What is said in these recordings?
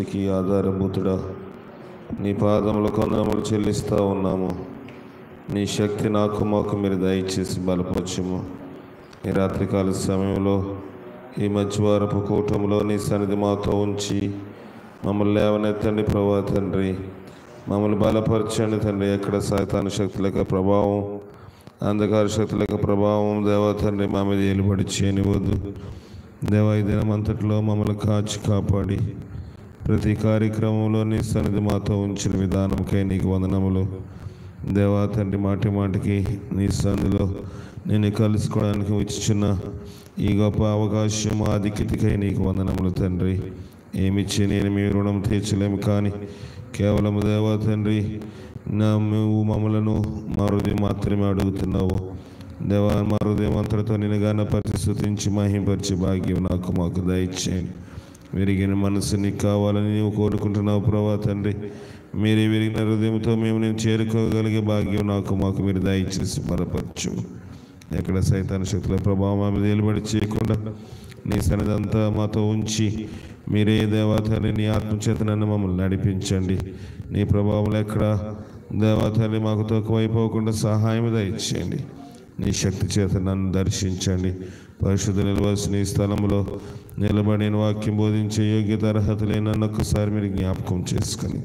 సృష్టికి ఆధారభూతుడా, నీ పాదములకు వందనములు చెల్లిస్తూ ఉన్నాము. నీ శక్తి నాకు మాకు మీరు దయచేసి బలపరచుము. ఈ రాత్రికాల సమయంలో ఈ మధ్యవారపు కూటంలో నీ సన్నిధి మాతో ఉంచి మమ్మల్ని లేవనెత్తండి ప్రభా తండ్రి. మమ్మల్ని బలపరచండి తండ్రి. ఎక్కడ సైతాను శక్తుల యొక్క ప్రభావం, అంధకార శక్తుల యొక్క ప్రభావం దేవా తండ్రి మా మీద ఏలుబడి చేయనివద్దు. దేవా ఈ దినమంతట్లో మమ్మల్ని కాచి కాపాడి ప్రతి కార్యక్రమంలో నీ సన్నిధి మాతో ఉంచిన విధానంకై నీకు వందనములు. దేవా తండ్రి మాటి మాటికి నీ సన్నిధిలో నేను కలుసుకోవడానికి ఇచ్చిన ఈ గొప్ప అవకాశం ఆధిక్యతకై నీకు వందనములు తండ్రి. ఏమిచ్చి నేను మీ రుణం తీర్చలేము, కానీ కేవలం దేవా తండ్రి నువ్వు మమ్మలను మా హృదయం మాత్రమే అడుగుతున్నావు. దేవా మా హృదయం అంతటితో నేను గణపరిచి స్తుతించి మహింపరిచి భాగ్యం నాకు మాకు దయచేయండి. విరిగిన మనసు నీకు కావాలని నీవు కోరుకుంటున్నావు ప్రభా తండ్రి. మీరే విరిగిన హృదయంతో మేము నేను చేరుకోగలిగే భాగ్యం నాకు మాకు మీరు దయచేసి బలపరచు. ఎక్కడ సైతాను శక్తుల ప్రభావం మా మీద నిలబడి చేయకుండా నీ సన్నిధంతా మాతో ఉంచి మీరే దేవతని నీ ఆత్మచేతనನ್ನು మమ్మల్ని నడిపించండి. నీ ప్రభావం ఎక్కడ దేవతని మాకు తక్కువైపోకుండా సహాయం దయచేయండి. నీ శక్తి చేత నన్ను దర్శించండి. పరిశుద్ధ నిలవలసిన ఈ స్థలంలో నిలబడిన వాక్యం బోధించే యోగ్యత అర్హతలే నన్ను ఒక్కసారి మీరు జ్ఞాపకం చేసుకొని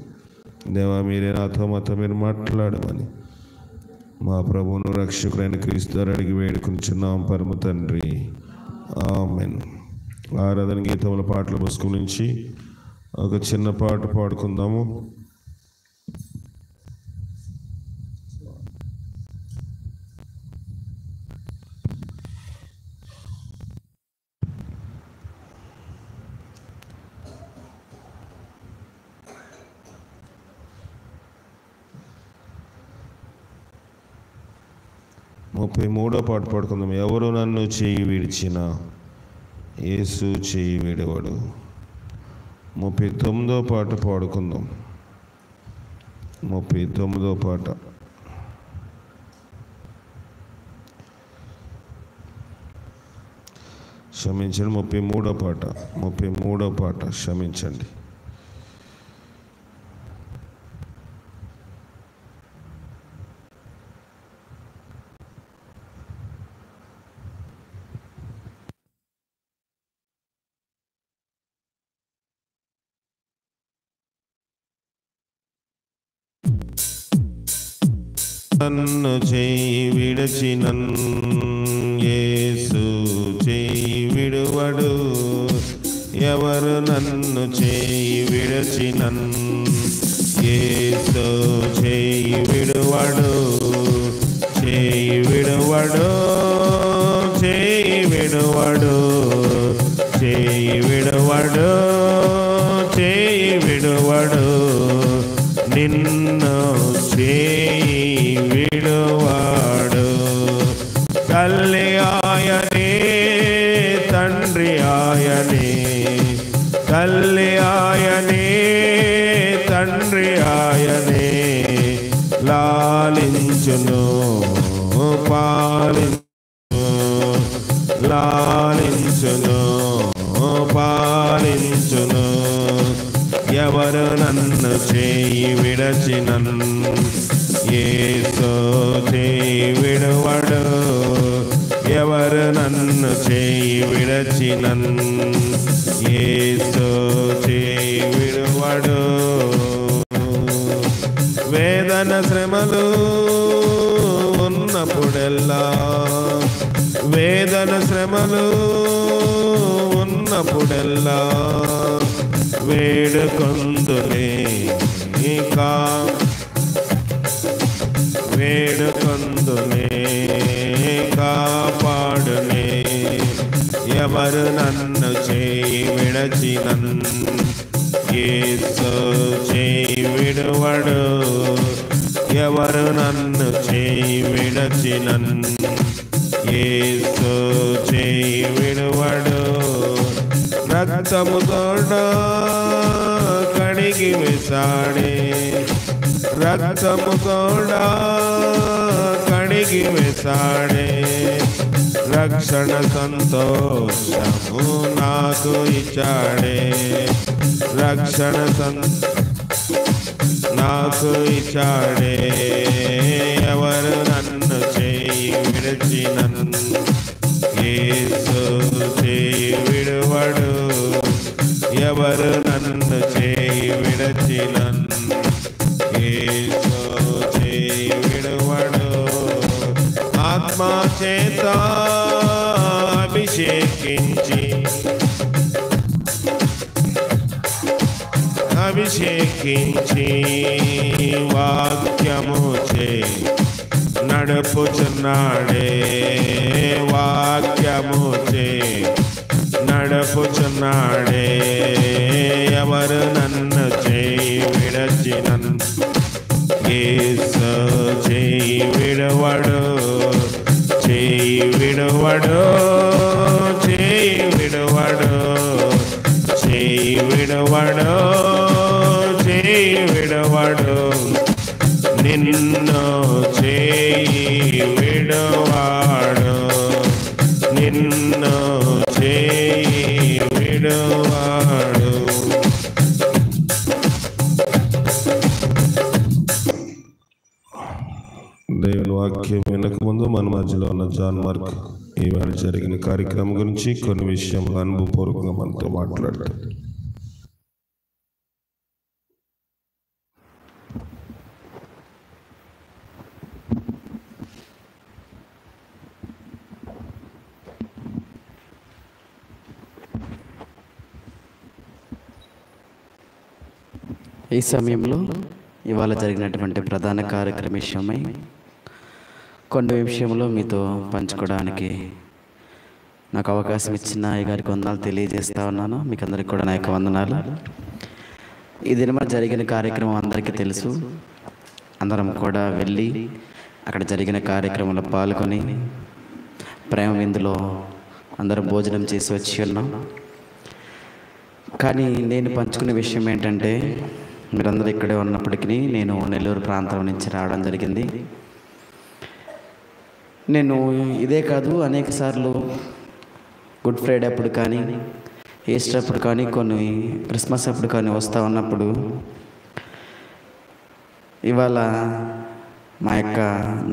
దేవా మీరే నాతో మాతో మీరు మాట్లాడమని మా ప్రభువును రక్షకుడైన క్రీస్తు అడిగి వేడుకుంటున్నాం పరమ తండ్రి. ఆమేన్. ఆరాధన గీతముల పాటల పుస్తకం నుంచి ఒక చిన్న పాట పాడుకుందాము. ముప్పై మూడో పాట పాడుకుందాం. ఎవరు నన్ను చేయి విడిచిన యేసు చేయి విడవడు. 39వ పాట పాడుకుందాం. 39వ పాట. క్షమించండి, 33వ పాట. 33వ పాట క్షమించండి. నన్ను చేయి విడచినన్ యేసు చేయి విడువడు. ఎవరు నన్ను చేయి విడచినన్ యేసు చేయి విడువడు. చేయి విడువడు, చేయి విడువడు, చేయి విడువడు, చేయి విడువడు. నిన్ను చేయి విడువాడు. తల్లి ఆయనే, తండ్రి ఆయనే, తల్లి ఆయనే, తండ్రి ఆయనే. లాలించును పాలించును, లాలించును పాలించును. ఎవరు నన్ను చేయి విడచినన్ యేసు చేయి విడువడు. ఎవరు నన్ను చేయి విడచినన్ యేసు చేయి విడువడు. వేదన శ్రమలు ఉన్నప్పుడెల్లా, వేదన శ్రమలు ఉన్నప్పుడెల్లా వేడుకొందునే ఇంకా, వేడుకొందునే కాపాడునే. ఎవరు నన్ను చేయి విడచినన్ యేసు చేయి విడువడు. ఎవరు నన్ను చేయి విడచినన్ యేసు చేయి విడువడు. రక్తము తోడ కడిగి వేసాడే, రక్తము తోడ కడిగి వేసాడే. రక్షణ సంతోషము నాకు ఇచ్చాడే. రక్షణ నాకు ఇచ్చాడే. ఎవరు నన్ను చేయి విడిచినన్ యేసు చేయి విడువడు. ఎవరు నన్ను చేయి విడిచినన్ యేసు చేయి విడువడు. ఆత్మ చేత అభిషేకించి వాక్యము చే నడుపుచున్నాడే. వాక్యము చే నడుపుచున్నాడే. ఎవరు నన్ను చేయి విడచినన్ యేసు చేయి విడువడు. చేయి విడువడు. చేయి విడువడు. చేయి విడువడు. చేయి విడువడు. నిన్ను చేయి విడువాడు. నిన్ను చేయి విడువాడు. దేవుని వాక్యం వినక ముందు మన మధ్యలో ఉన్న జాన్ మార్క్ ఈవేళ జరిగిన కార్యక్రమం గురించి కొన్ని విషయాలు అనుభవపూర్వకంగా మనతో మాట్లాడతాడు. ఈ సమయంలో ఇవాళ జరిగినటువంటి ప్రధాన కార్యక్రమ విషయమై కొన్ని విషయంలో మీతో పంచుకోవడానికి నాకు అవకాశం ఇచ్చిన అయ్యగారికి వందనాలు తెలియజేస్తా ఉన్నాను. మీకు అందరికి కూడా నా యొక్క వందనాలు. ఈ దినమ జరిగిన కార్యక్రమం అందరికీ తెలుసు. అందరం కూడా వెళ్ళి అక్కడ జరిగిన కార్యక్రమంలో పాల్గొని ప్రేమ విందులో అందరం భోజనం చేసి వచ్చి ఉన్నాం. కానీ నేను పంచుకునే విషయం ఏంటంటే, మీరందరూ ఇక్కడే ఉన్నప్పటికీ నేను నెల్లూరు ప్రాంతం నుంచి రావడం జరిగింది. నేను ఇదే కాదు అనేక సార్లు గుడ్ ఫ్రైడే అప్పుడు కానీ, ఈస్టర్ అప్పుడు కానీ, కొన్ని క్రిస్మస్ అప్పుడు కానీ వస్తూ ఉన్నప్పుడు ఇవాళ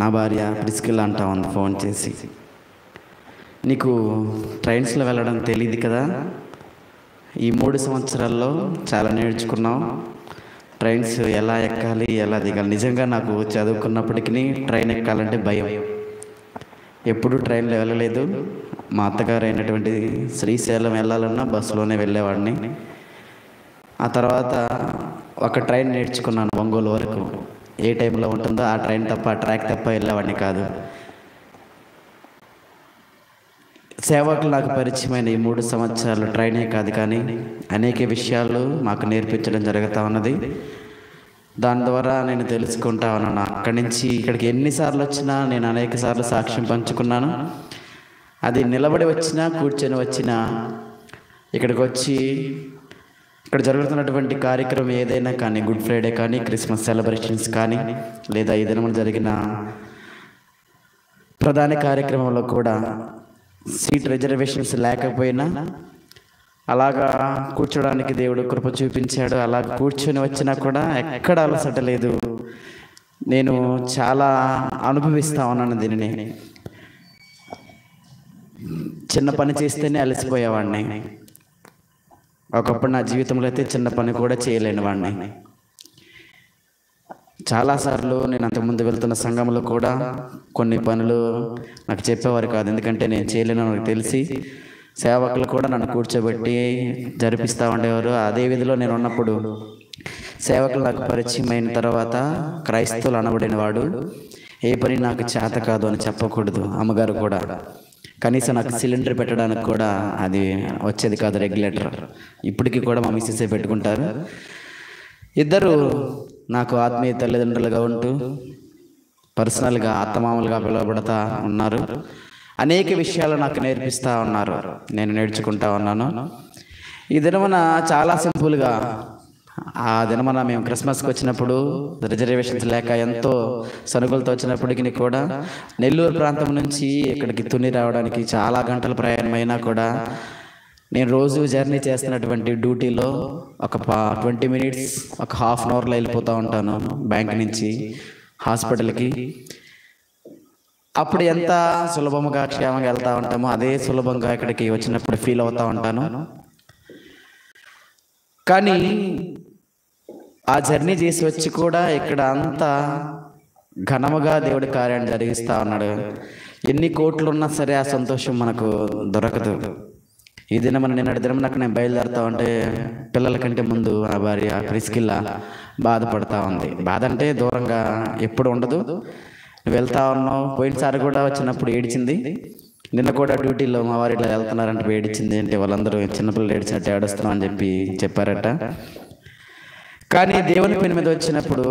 నా భార్య ప్రిస్కిల్ అంటా ఉంది ఫోన్ చేసి, నీకు ట్రైన్స్లో వెళ్ళడం తెలియదు కదా, ఈ 3 సంవత్సరాల్లో చాలా నేర్చుకున్నాం, ట్రైన్స్ ఎలా ఎక్కాలి ఎలా దిగాలి. నిజంగా నాకు చదువుకున్నప్పటికీ ట్రైన్ ఎక్కాలంటే భయం. ఎప్పుడు ట్రైన్లో వెళ్ళలేదు. మా అత్తగారు అయినటువంటి శ్రీశైలం వెళ్ళాలన్నా బస్సులోనే వెళ్ళేవాడిని. ఆ తర్వాత ఒక ట్రైన్ నేర్చుకున్నాను ఒంగోలు వరకు. ఏ టైంలో ఉంటుందో ఆ ట్రైన్ తప్ప ఆ ట్రాక్ తప్ప వెళ్ళేవాడిని కాదు. సేవకులు నాకు పరిచయమైన ఈ 3 సంవత్సరాలు ట్రైనే కాదు కానీ అనేక విషయాలు మాకు నేర్పించడం జరుగుతూ ఉన్నది. దాని ద్వారా నేను తెలుసుకుంటా ఉన్నాను. అక్కడి నుంచి ఇక్కడికి ఎన్నిసార్లు వచ్చినా నేను అనేక సార్లు సాక్ష్యం పంచుకున్నాను. అది నిలబడి వచ్చినా కూర్చొని వచ్చినా ఇక్కడికి వచ్చి ఇక్కడ జరుగుతున్నటువంటి కార్యక్రమం ఏదైనా కానీ, గుడ్ ఫ్రైడే కానీ, క్రిస్మస్ సెలబ్రేషన్స్ కానీ, లేదా ఈ దినమున జరిగిన ప్రధాన కార్యక్రమంలో కూడా సీట్ రిజర్వేషన్స్ లేకపోయినా అలాగా కూర్చోడానికి దేవుడు కృప చూపించాడు. అలా కూర్చొని వచ్చినా కూడా ఎక్కడ అలసట లేదు. నేను చాలా అనుభవిస్తా ఉన్నాను దీనిని. చిన్న పని చేస్తేనే అలసిపోయేవాడిని. ఒకప్పుడు నా జీవితంలో అయితే చిన్న పని కూడా చేయలేని వాడిని. చాలాసార్లు నేను అంతకుముందు వెళ్తున్న సంఘంలో కూడా కొన్ని పనులు నాకు చెప్పేవారు కాదు. ఎందుకంటే నేను చేయలేను నాకు తెలిసి సేవకులు కూడా నన్ను కూర్చోబెట్టి జరిపిస్తూ ఉండేవారు. అదే విధిలో నేను ఉన్నప్పుడు సేవకులు నాకు పరిచయం అయిన తర్వాత క్రైస్తవులు అనబడిన వాడు ఏ పని నాకు చేత కాదు అని చెప్పకూడదు. అమ్మగారు కూడా కనీసం నాకు సిలిండర్ పెట్టడానికి కూడా అది వచ్చేది కాదు, రెగ్యులేటర్. ఇప్పటికీ కూడా మా మిస్సెసే పెట్టుకుంటారు. ఇద్దరు నాకు ఆత్మీయ తల్లిదండ్రులుగా ఉంటూ పర్సనల్గా అత్తమామలుగా పిలువబడతా ఉన్నారు. అనేక విషయాలు నాకు నేర్పిస్తూ ఉన్నారు. నేను నేర్చుకుంటా ఉన్నాను. ఈ దినమున చాలా సింపుల్గా ఆ దినమున మేము క్రిస్మస్కి వచ్చినప్పుడు రిజర్వేషన్స్ లేక ఎంతో సనుగులతో వచ్చినప్పటికీ కూడా నెల్లూరు ప్రాంతం నుంచి ఇక్కడికి తుని రావడానికి చాలా గంటల ప్రయాణమైనా కూడా నేను రోజు జర్నీ చేస్తున్నటువంటి డ్యూటీలో ఒక 20 మినిట్స్, ఒక హాఫ్ అన్ అవర్లో వెళ్ళిపోతూ ఉంటాను బ్యాంక్ నుంచి హాస్పిటల్కి. అప్పుడు ఎంత సులభంగా క్షేమంగా వెళ్తూ ఉంటామో అదే సులభంగా ఇక్కడికి వచ్చినప్పుడు ఫీల్ అవుతూ ఉంటాను. కానీ ఆ జర్నీ చేసి వచ్చి కూడా ఇక్కడ అంతా ఘనముగా దేవుడి కార్యాన్ని జరిగిస్తూ ఉన్నాడు. ఎన్ని కోట్లు ఉన్నా సరే ఆ సంతోషం మనకు దొరకదు. ఈ దినం నిన్నటి దినం నాకు నేను బయలుదేరుతా ఉంటే పిల్లల కంటే ముందు ఆ భార్య ప్రిస్కిల్లా బాధపడతా ఉంది. బాధ అంటే దూరంగా ఎప్పుడు ఉండదు, నువ్వు వెళ్తా ఉన్నావు. పోయినసారి కూడా వచ్చినప్పుడు ఏడిచింది. నిన్న కూడా డ్యూటీలో మా వారు ఇట్లా వెళ్తున్నారంటే ఏడిచింది. అంటే వాళ్ళందరూ చిన్నపిల్లలు ఏడిచినట్టు ఏడుస్తున్నాం అని చెప్పారట. కానీ దేవుని పని మీద వచ్చినప్పుడు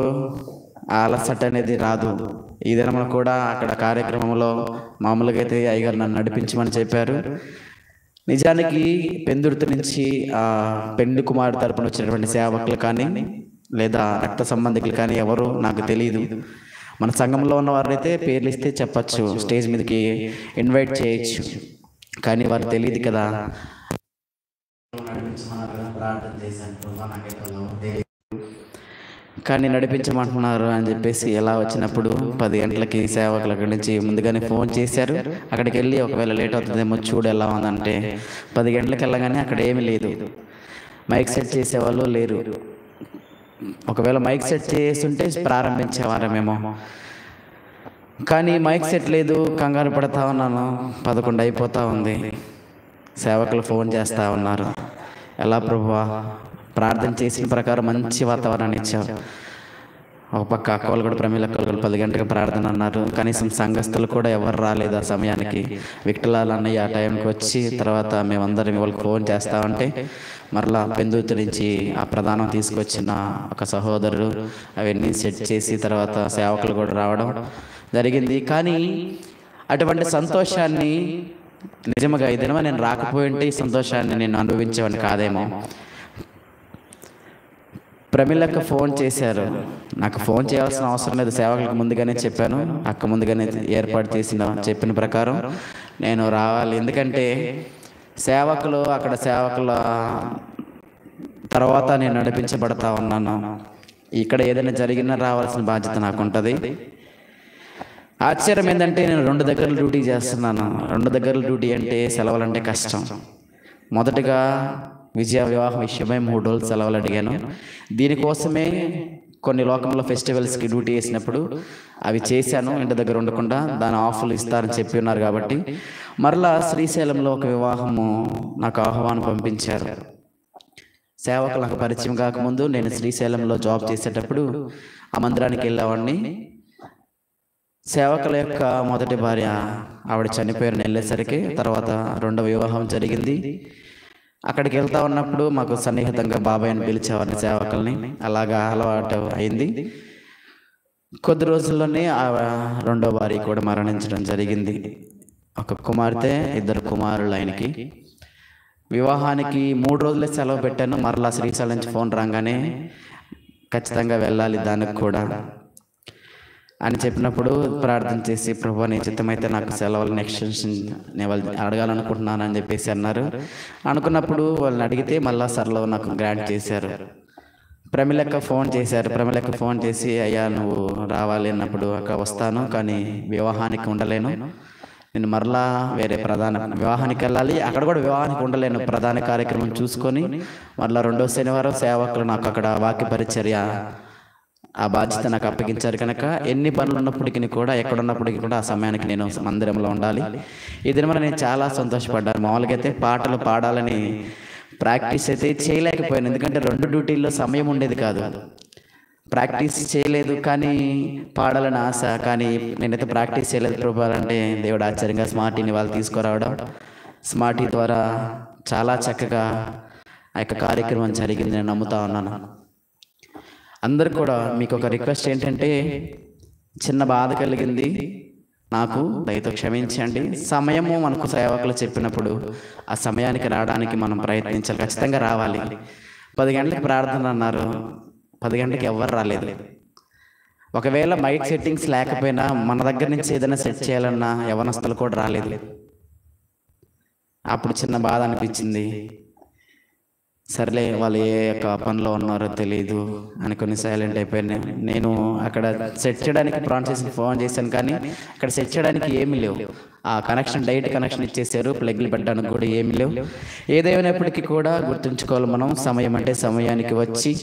ఆ అలసట అనేది రాదు. ఈ దినం కూడా అక్కడ కార్యక్రమంలో మామూలుగా అయితే అయ్యగారు నన్ను నడిపించమని చెప్పారు. నిజానికి పెందుర్తి నుంచి ఆ పెండు కుమారుడు తరపున వచ్చినటువంటి సేవకులు కానీ లేదా రక్త సంబంధికులు కానీ ఎవరు నాకు తెలియదు. మన సంఘంలో ఉన్న వారైతే పేర్లు ఇస్తే చెప్పచ్చు, స్టేజ్ మీదకి ఇన్వైట్ చేయొచ్చు. కానీ వారు తెలియదు కదా. కానీ నడిపించమంటున్నారు అని చెప్పేసి ఎలా వచ్చినప్పుడు 10 గంటలకి సేవకుల అక్కడి నుంచి ముందుగానే ఫోన్ చేశారు. అక్కడికి వెళ్ళి ఒకవేళ లేట్ అవుతుందేమో చూడు ఎలా ఉందంటే 10 గంటలకు వెళ్ళగానే అక్కడ ఏమీ లేదు, మైక్ సెట్ చేసేవాళ్ళు లేరు. ఒకవేళ మైక్ సెట్ చేస్తుంటే ప్రారంభించేవారమేమో. కానీ మైక్ సెట్ లేదు, కంగారు పడతా ఉన్నాను. 11 అయిపోతూ ఉంది. సేవకులు ఫోన్ చేస్తూ ఉన్నారు, ఎలా ప్రభువా? ప్రార్థన చేసిన ప్రకారం మంచి వాతావరణాన్ని ఇచ్చారు. ఒక పక్క అక్క వాళ్ళు కూడా ప్రమీల అక్క వాళ్ళు 10 గంటలకు ప్రార్థన అన్నారు. కనీసం సంఘస్థులు కూడా ఎవరు రాలేదు ఆ సమయానికి. విక్టలాల్ అన్నయ్య ఆ టైంకి వచ్చి తర్వాత మేమందరం వాళ్ళకి ఫోన్ చేస్తా ఉంటే మరలా పెందుర్తి నుంచి ఆ ప్రధానం తీసుకొచ్చిన ఒక సహోదరుడు అవన్నీ సెట్ చేసి తర్వాత సేవకులు కూడా రావడం జరిగింది. కానీ అటువంటి సంతోషాన్ని నిజంగా ఈ దినమా నేను రాకపోయింటే ఈ సంతోషాన్ని నేను అనుభవించేవాడిని కాదేమో. ప్రమిళకు ఫోన్ చేశారు. నాకు ఫోన్ చేయాల్సిన అవసరం లేదు, సేవకులకు ముందుగానే చెప్పాను. అక్క ముందుగానే ఏర్పాటు చెప్పిన ప్రకారం నేను రావాలి. ఎందుకంటే అక్కడ సేవకుల తర్వాత నేను నడిపించబడతా ఉన్నాను. ఇక్కడ ఏదైనా జరిగినా రావాల్సిన బాధ్యత నాకు ఉంటుంది. ఆశ్చర్యం ఏంటంటే నేను 2 దగ్గరలు డ్యూటీ చేస్తున్నాను. 2 దగ్గరలు డ్యూటీ అంటే సెలవులంటే కష్టం. మొదటగా విజయ వివాహం విషయమై 3 రోజులు సెలవులు అడిగాను. దీనికోసమే కొన్ని లోకంలో ఫెస్టివల్స్కి డ్యూటీ చేసినప్పుడు అవి చేశాను, ఇంటి దగ్గర ఉండకుండా. దాని ఆఫర్లు ఇస్తారని చెప్పి ఉన్నారు కాబట్టి మరలా శ్రీశైలంలో ఒక వివాహము నాకు ఆహ్వానం పంపించారు. సేవకులు నాకు పరిచయం కాకముందు నేను శ్రీశైలంలో జాబ్ చేసేటప్పుడు ఆ మందిరానికి వెళ్ళేవాడిని. సేవకుల యొక్క మొదటి భార్య ఆవిడ చనిపోయారు. వెళ్ళేసరికి తర్వాత 2వ వివాహం జరిగింది. అక్కడికి వెళ్తా ఉన్నప్పుడు మాకు సన్నిహితంగా బాబాయ్ అని పిలిచేవారిని సేవకుల్ని. అలాగా అలవాటు అయింది. కొద్ది రోజుల్లోనే ఆ 2వ భార్య కూడా మరణించడం జరిగింది. ఒక కుమార్తె, 2 కుమారులు ఆయనకి. వివాహానికి 3 రోజులే సెలవు పెట్టాను. మరలా శ్రీశైలం నుంచి ఫోన్ రాగానే ఖచ్చితంగా వెళ్ళాలి దానికి కూడా అని చెప్పినప్పుడు ప్రార్థన చేసి ప్రభువా నీ చిత్తమైతే నాకు సెలవులను ఎక్స్టెన్షన్ నేను వాళ్ళు అడగాలనుకుంటున్నాను అని చెప్పేసి అన్నారు. అనుకున్నప్పుడు వాళ్ళని అడిగితే మళ్ళా సరళ నాకు గ్రాంట్ చేశారు. ప్రమిళక్క ఫోన్ చేశారు. ప్రమిళక్క ఫోన్ చేసి అయ్యా నువ్వు రావాలి అన్నప్పుడు అక్క వస్తాను, కానీ వివాహానికి ఉండలేను, నేను మరలా వేరే వివాహానికి వెళ్ళాలి, అక్కడ కూడా వివాహానికి ఉండలేను, ప్రధాన కార్యక్రమం చూసుకొని మరలా 2వ శనివారం సేవకులు నాకు అక్కడ వాక్య పరిచర్య ఆ బాధ్యత నాకు అప్పగించారు. కనుక ఎన్ని పనులు ఉన్నప్పటికీ కూడా ఎక్కడున్నప్పటికీ కూడా ఆ సమయానికి నేను మందిరంలో ఉండాలి. ఈ దినం నేను చాలా సంతోషపడ్డాను. మామూలుగా అయితే పాటలు పాడాలని ప్రాక్టీస్ అయితే చేయలేకపోయాను, ఎందుకంటే 2 డ్యూటీల్లో సమయం ఉండేది కాదు. ప్రాక్టీస్ చేయలేదు, కానీ పాడాలని ఆశ. కానీ నేనైతే ప్రాక్టీస్ చేయలేదు ప్రభావాలంటే దేవుడు ఆశ్చర్యంగా స్మార్టీని వాళ్ళు తీసుకురావడం, స్మార్టీ ద్వారా చాలా చక్కగా ఆ యొక్క కార్యక్రమం జరిగింది నేను నమ్ముతా ఉన్నాను. అందరు కూడా మీకు ఒక రిక్వెస్ట్ ఏంటంటే, చిన్న బాధ కలిగింది నాకు, దయతో క్షమించండి. సమయము మనకు సేవకులు చెప్పినప్పుడు ఆ సమయానికి రావడానికి మనం ప్రయత్నించాలి, ఖచ్చితంగా రావాలి. 10 గంటలకు ప్రార్థన అన్నారు, 10 గంటలకు ఎవ్వరు రాలేదు. ఒకవేళ మైక్ సెట్టింగ్స్ లేకపోయినా మన దగ్గర నుంచి ఏదైనా సెట్ చేయాలన్నా యవనస్తులు కూడా రాలేదు. అప్పుడు చిన్న బాధ అనిపించింది. సర్లే వాళ్ళు ఏ యొక్క పనిలో ఉన్నారో తెలియదు అనుకుని సైలెంట్ అయిపోయాను. నేను అక్కడ సెట్ చేయడానికి ఫోన్ చేశాను, కానీ అక్కడ సెట్ చేయడానికి ఏమీ లేవు. ఆ కనెక్షన్ డైరెక్ట్ కనెక్షన్ ఇచ్చేసారు, ప్లగ్లు పెట్టడానికి కూడా ఏమీ లేవు. ఏదైనప్పటికీ కూడా గుర్తుంచుకోవాలి, మనం సమయం అంటే సమయానికి వచ్చి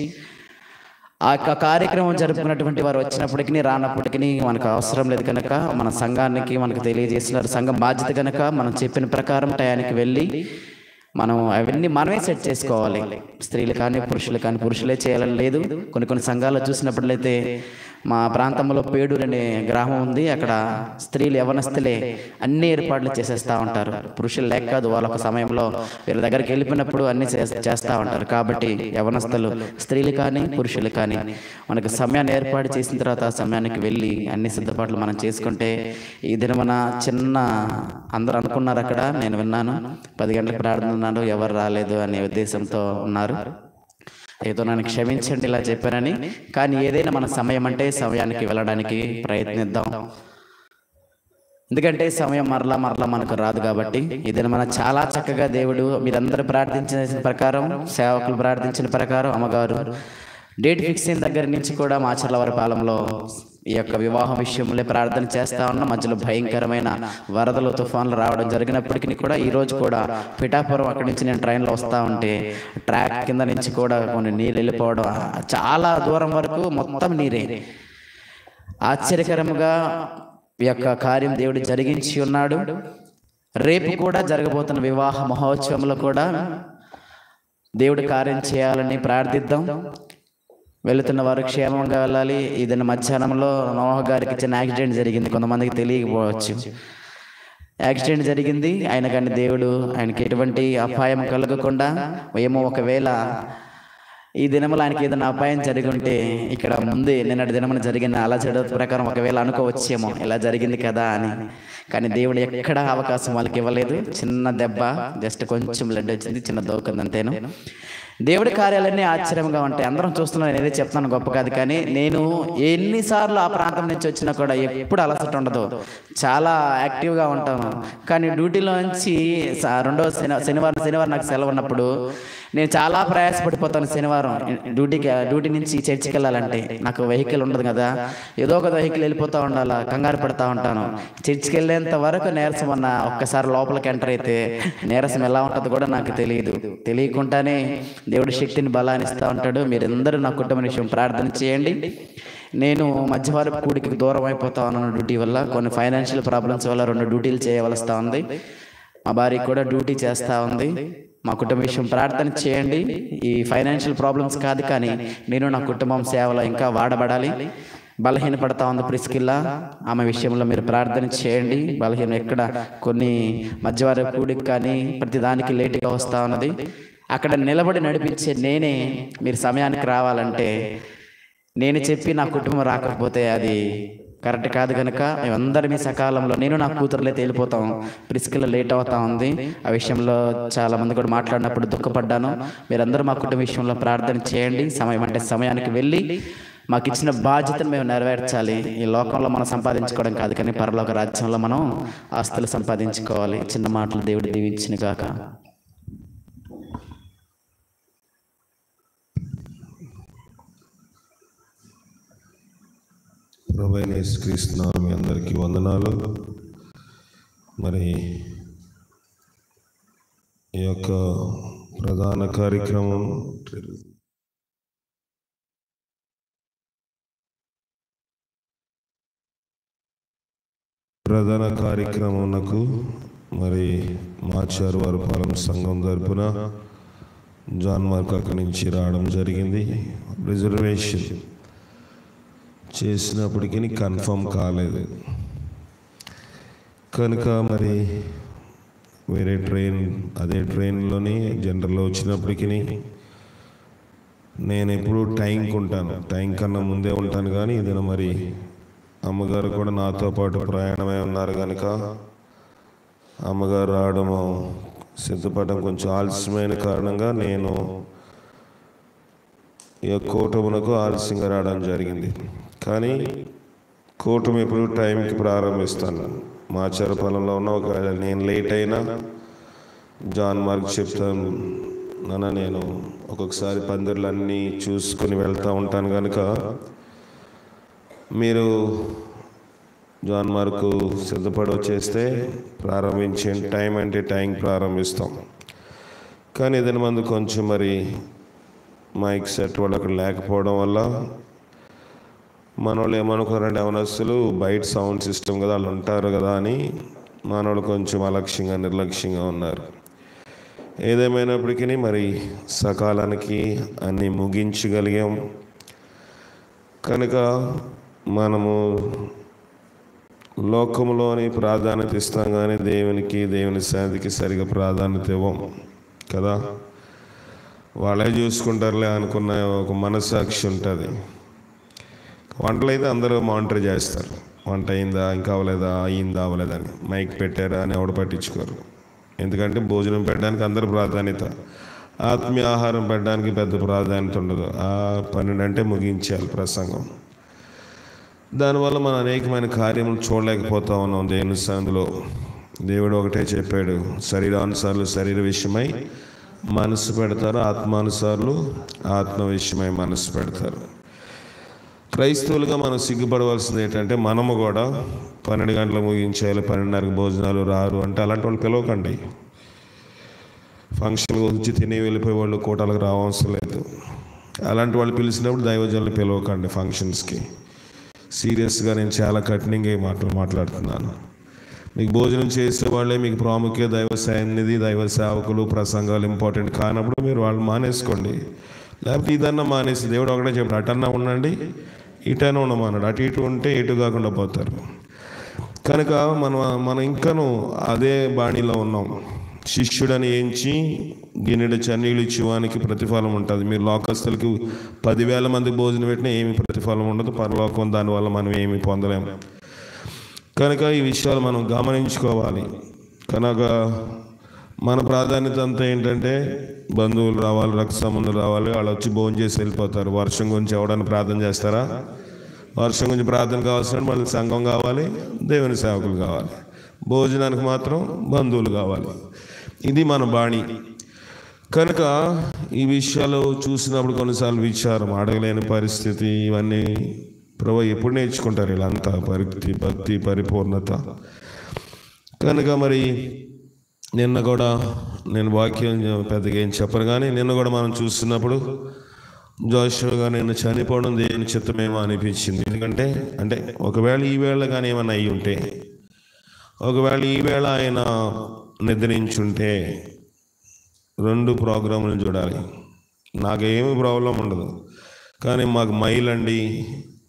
ఆ యొక్క కార్యక్రమం జరుపుకున్నటువంటి వారు వచ్చినప్పటికీ రానప్పటికీ మనకు అవసరం లేదు కనుక, మన సంఘానికి మనకు తెలియజేస్తున్నారు. సంఘం బాధ్యత కనుక మనం చెప్పిన ప్రకారం టయానికి వెళ్ళి మనం అవన్నీ మనమే సెట్ చేసుకోవాలి. స్త్రీలు కానీ పురుషులు కానీ, పురుషులే చేయాలని లేదు. కొన్ని సంఘాల్లో చూసినప్పుడైతే, మా ప్రాంతంలో పేడూరు అనే గ్రామం ఉంది, అక్కడ స్త్రీలు యవనస్తులే అన్ని ఏర్పాట్లు చేసేస్తూ ఉంటారు. పురుషులు లేక కాదు, వాళ్ళొక సమయంలో వీళ్ళ దగ్గరికి వెళ్ళిపోయినప్పుడు అన్నీ చేస్తూ ఉంటారు. కాబట్టి యవనస్తులు స్త్రీలు కానీ పురుషులు కానీ మనకు సమయాన్ని ఏర్పాటు చేసిన తర్వాత ఆ సమయానికి వెళ్ళి అన్ని సిద్ధపాట్లు మనం చేసుకుంటే, ఈ దినమున చిన్న అందరూ అనుకున్నారు, అక్కడ నేను విన్నాను 10 గంటలకు ప్రార్థన అన్నారు, ఎవరు రాలేదు అనే ఉద్దేశంతో ఉన్నారు. ఏదో నన్ను క్షమించండి ఇలా చెప్పానని. కానీ ఏదైనా మన సమయం అంటే సమయానికి వెళ్ళడానికి ప్రయత్నిద్దాం. ఎందుకంటే సమయం మరలా మనకు రాదు. కాబట్టి ఏదైనా మన చాలా చక్కగా దేవుడు మీరందరూ ప్రార్థించిన ప్రకారం, సేవకులు ప్రార్థించిన ప్రకారం, అమ్మగారు డేట్ ఫిక్స్ అయిన దగ్గర నుంచి కూడా మాచర్లవరపాలెంలో ఈ యొక్క వివాహం విషయంలో ప్రార్థన చేస్తూ ఉన్న మధ్యలో భయంకరమైన వరదలు, తుఫాన్లు రావడం జరిగినప్పటికీ కూడా ఈరోజు కూడా పిఠాపురం అక్కడి నుంచి నేను ట్రైన్లో వస్తూ ఉంటే ట్రాక్ కింద నుంచి కూడా కొన్ని నీళ్ళు వెళ్ళిపోవడం, చాలా దూరం వరకు మొత్తం నీరే. ఆశ్చర్యకరముగా ఈ యొక్క కార్యం దేవుడు జరిగించి ఉన్నాడు. రేపు కూడా జరగబోతున్న వివాహ మహోత్సవంలో కూడా దేవుడు కార్యం చేయాలని ప్రార్థిద్దాం. వెళుతున్న వారు క్షేమంగా వెళ్ళాలి. ఇదన్న మధ్యాహ్నంలో నోహ గారికి చిన్న యాక్సిడెంట్ జరిగింది, కొంతమందికి తెలియకపోవచ్చు. యాక్సిడెంట్ జరిగింది, ఆయన కానీ దేవుడు ఆయనకి ఎటువంటి అపాయం కలగకుండా, ఏమో ఒకవేళ ఈ దినములు ఆయనకి ఏదైనా అపాయం జరిగి ఉంటే, ఇక్కడ ముందే నిన్నటి దినమున జరిగిన అలజడి ప్రకారం ఒకవేళ అనుకోవచ్చేమో ఇలా జరిగింది కదా అని. కానీ దేవుడు ఎక్కడ అవకాశం వాళ్ళకి ఇవ్వలేదు. చిన్న దెబ్బ, జస్ట్ కొంచెం బ్లడ్ వచ్చింది, చిన్న దోకుంది అంతేను. దేవుడి కార్యాలన్నీ ఆశ్చర్యంగా ఉంటాయి. అందరం చూస్తున్నాను, నేనే చెప్తాను గొప్ప కాదు, కానీ నేను ఎన్నిసార్లు ఆ ప్రాంతం నుంచి వచ్చినా కూడా ఎప్పుడు అలసట ఉండదు, చాలా యాక్టివ్గా ఉంటాను. కానీ డ్యూటీలో నుంచి రెండో శనివారం నాకు సెలవు ఉన్నప్పుడు నేను చాలా ప్రయాసపడిపోతాను. శనివారం డ్యూటీ నుంచి చర్చికి వెళ్ళాలంటే నాకు వెహికల్ ఉండదు కదా, ఏదో ఒక వెహికల్ వెళ్ళిపోతూ ఉండాలా, కంగారు పడుతూ ఉంటాను. చర్చికి వెళ్ళేంత వరకు నీరసం అన్న, ఒక్కసారి లోపలికి ఎంటర్ అయితే నీరసం ఎలా ఉంటుందో కూడా నాకు తెలియకుండానే దేవుడి శక్తిని బలాన్ని ఇస్తూ ఉంటాడు. మీరందరూ నా కుటుంబ విషయం ప్రార్థన చేయండి. నేను మధ్యవారపు కూడికి దూరం అయిపోతా ఉన్నాను డ్యూటీ వల్ల. కొన్ని ఫైనాన్షియల్ ప్రాబ్లమ్స్ వల్ల 2 డ్యూటీలు చేయవలసి ఉంది. మా భార్య కూడా డ్యూటీ చేస్తూ ఉంది. మా కుటుంబ విషయం ప్రార్థన చేయండి. ఈ ఫైనాన్షియల్ ప్రాబ్లమ్స్ కాదు, కానీ నేను నా కుటుంబం సేవలో ఇంకా వాడబడాలి. బలహీనపడతా ఉంది ప్రిస్కిల్లా, ఆమె విషయంలో మీరు ప్రార్థన చేయండి. బలహీనం ఎక్కడ కొన్ని మధ్యవారపు కూడికి కానీ ప్రతిదానికి లేటుగా వస్తూ ఉన్నది. అక్కడ నిలబడి నడిపించే నేనే, మీరు సమయానికి రావాలంటే నేను చెప్పి నా కుటుంబం రాకపోతే అది కరెక్ట్ కాదు కనుక మేమందరం ఈ సకాలంలో, నేను నా కూతురులే తేలిపోతాం, ప్రిస్కిల్ లేట్ అవుతా ఉంది. ఆ విషయంలో చాలా మంది కూడా మాట్లాడినప్పుడు దుఃఖపడ్డాను. మీరందరూ మా కుటుంబ విషయంలో ప్రార్థన చేయండి. సమయం అంటే సమయానికి వెళ్ళి మాకు ఇచ్చిన బాధ్యతను మేము నెరవేర్చాలి. ఈ లోకంలో మనం సంపాదించుకోవడం కాదు, కానీ పరలోక రాజ్యంలో మనం ఆస్తులు సంపాదించుకోవాలి. చిన్న మాటలు దేవుడు దీవించిన గాక. ప్రభువైన యేసుక్రీస్తు నామమున మీ అందరికీ వందనాలు. మరి ఈ యొక్క ప్రధాన కార్యక్రమం కార్యక్రమంకు మరి మాచర్లవరపాలెం సంఘం తరపున జాన్ మార్క్ అక్కడి నుంచి రావడం జరిగింది. రిజర్వేషన్ చేసినప్పటికీ కన్ఫర్మ్ కాలేదు కనుక మరి వేరే అదే ట్రైన్లోని జనరల్లో వచ్చినప్పటికీ నేను ఎప్పుడు టైంకి ఉంటాను, టైం కన్నా ముందే ఉంటాను. కానీ ఇదైనా మరి అమ్మగారు కూడా నాతో పాటు ప్రయాణమై ఉన్నారు కనుక అమ్మగారు రావడం సిద్ధపడడం కొంచెం ఆలస్యమైన కారణంగా నేను ఈ కూటమునకు ఆలస్యంగా రావడం జరిగింది. కానీ కూటమి ఎప్పుడు టైంకి ప్రారంభిస్తాను. మాచర్లపాలెంలో ఉన్న ఒకవేళ నేను లేట్ అయినా జాన్ మార్క్ చెప్తాను, నాన్న నేను ఒక్కొక్కసారి పందిర్లన్నీ చూసుకొని వెళ్తూ ఉంటాను కనుక మీరు జాన్ మార్కు సిద్ధపడి వచ్చేస్తే ప్రారంభించే టైం అంటే టైం ప్రారంభిస్తాం. కానీ ఏదైనా మంది కొంచెం మరి మైక్ సెట్ వాళ్ళు అక్కడ లేకపోవడం వల్ల మనోళ్ళు ఏమనుకోరండి, అవనస్తులు బయట సౌండ్ సిస్టమ్ కదా వాళ్ళు ఉంటారు కదా అని మనోళ్ళు కొంచెం అలక్ష్యంగా నిర్లక్ష్యంగా ఉన్నారు. ఏదేమైనప్పటికీ మరి సకాలానికి అన్నీ ముగించగలిగాం కనుక మనము లోకంలోని ప్రాధాన్యత ఇస్తాం కానీ దేవుని శాంతికి సరిగా ప్రాధాన్యత ఇవ్వం కదా. వాళ్ళే చూసుకుంటారులే అనుకున్న ఒక మనస్సాక్షి ఉంటుంది. వంటలు అయితే అందరూ మానిటర్ చేస్తారు, వంట అయిందా ఇంకా అవ్వలేదా, అయిందా అవ్వలేదా అని. మైక్ పెట్టారా అని ఎవడు పట్టించుకోరు. ఎందుకంటే భోజనం పెట్టడానికి అందరూ ప్రాధాన్యత, ఆత్మీయ ఆహారం పెట్టడానికి పెద్ద ప్రాధాన్యత ఉండదు. 12 ముగించాలి ప్రసంగం. దానివల్ల మనం అనేకమైన కార్యములు చూడలేకపోతా ఉన్నాం దేవుని సన్నిధిలో. దేవుడు ఒకటే చెప్పాడు, శరీరానుసారులు శరీర విషయమై మనసు పెడతారు, ఆత్మానుసారులు ఆత్మ విషయమై మనసు పెడతారు. క్రైస్తవులుగా మనం సిగ్గుపడవలసింది ఏంటంటే మనము కూడా 12 గంటలకు ముగించేయాలి, 12:30కి భోజనాలు రారు అంటే అలాంటి వాళ్ళు పిలవకండి. ఫంక్షన్కి వచ్చి తిని వెళ్ళిపోయే వాళ్ళు కోటాలకు రావవసరం లేదు. అలాంటి వాళ్ళు పిలిచినప్పుడు దైవజనులు పిలవకండి ఫంక్షన్స్కి. సీరియస్గా నేను చాలా కఠినంగా మాట్లాడుతున్నాను. మీకు భోజనం చేసే వాళ్ళే మీకు ప్రాముఖ్య, దైవ సన్నిధి, దైవ సేవకులు, ప్రసంగాలు ఇంపార్టెంట్ కానప్పుడు మీరు వాళ్ళు మానేసుకోండి. లేకపోతే ఇదన్నా మానేసి దేవుడు ఒకటే చెప్పాడు, అటన్నా ఉండండి ఇటైనా ఉండమన్నాడు. అటు ఇటు ఉంటే ఎటు కాకుండా పోతారు. కనుక మనం ఇంకనూ అదే బాణీలో ఉన్నాం. శిష్యుడని ఏంచి గిన్నెడు చన్నీళ్ళు ఇచ్చేవానికి ప్రతిఫలం ఉంటుంది. మీరు లోకస్తులకి 10,000 మంది భోజనం పెట్టినా ఏమి ప్రతిఫలం ఉండదు. పరలోకం దానివల్ల మనం ఏమి పొందలేము. కనుక ఈ విషయాలు మనం గమనించుకోవాలి. కనుక మన ప్రాధాన్యత అంతా ఏంటంటే బంధువులు రావాలి, రక్త సంబంధులు రావాలి, వాళ్ళు వచ్చి భోజనం చేసి వెళ్ళిపోతారు. వర్షం గురించి ఎవడన్నా ప్రార్థన చేస్తారా? వర్షం గురించి ప్రార్థన కావాల్సిన మళ్ళీ సంఘం కావాలి, దేవుని సేవకులు కావాలి. భోజనానికి మాత్రం బంధువులు కావాలి. ఇది మన బాణి. కనుక ఈ విషయాలు చూసినప్పుడు కొన్నిసార్లు విచారం, అడగలేని పరిస్థితి, ఇవన్నీ ప్రభు ఎప్పుడు నేర్చుకుంటారు వీళ్ళంతా భక్తి పరిపూర్ణత. కనుక మరి నిన్న కూడా నేను వాక్యం పెద్దగా ఏం చెప్పను, కానీ నిన్న కూడా మనం చూస్తున్నప్పుడు జోషువ గారు నిన్న చనిపోవడం దేవుని చిత్తమేమో అనిపించింది. ఎందుకంటే ఒకవేళ ఈ వేళ కానీ ఏమైనా అయ్యి ఉంటే, ఒకవేళ ఈ వేళ ఆయన నిద్రించుంటే 2 ప్రోగ్రాములు చూడాలి. నాకేమి ప్రాబ్లం ఉండదు, కానీ మాకు మైలండి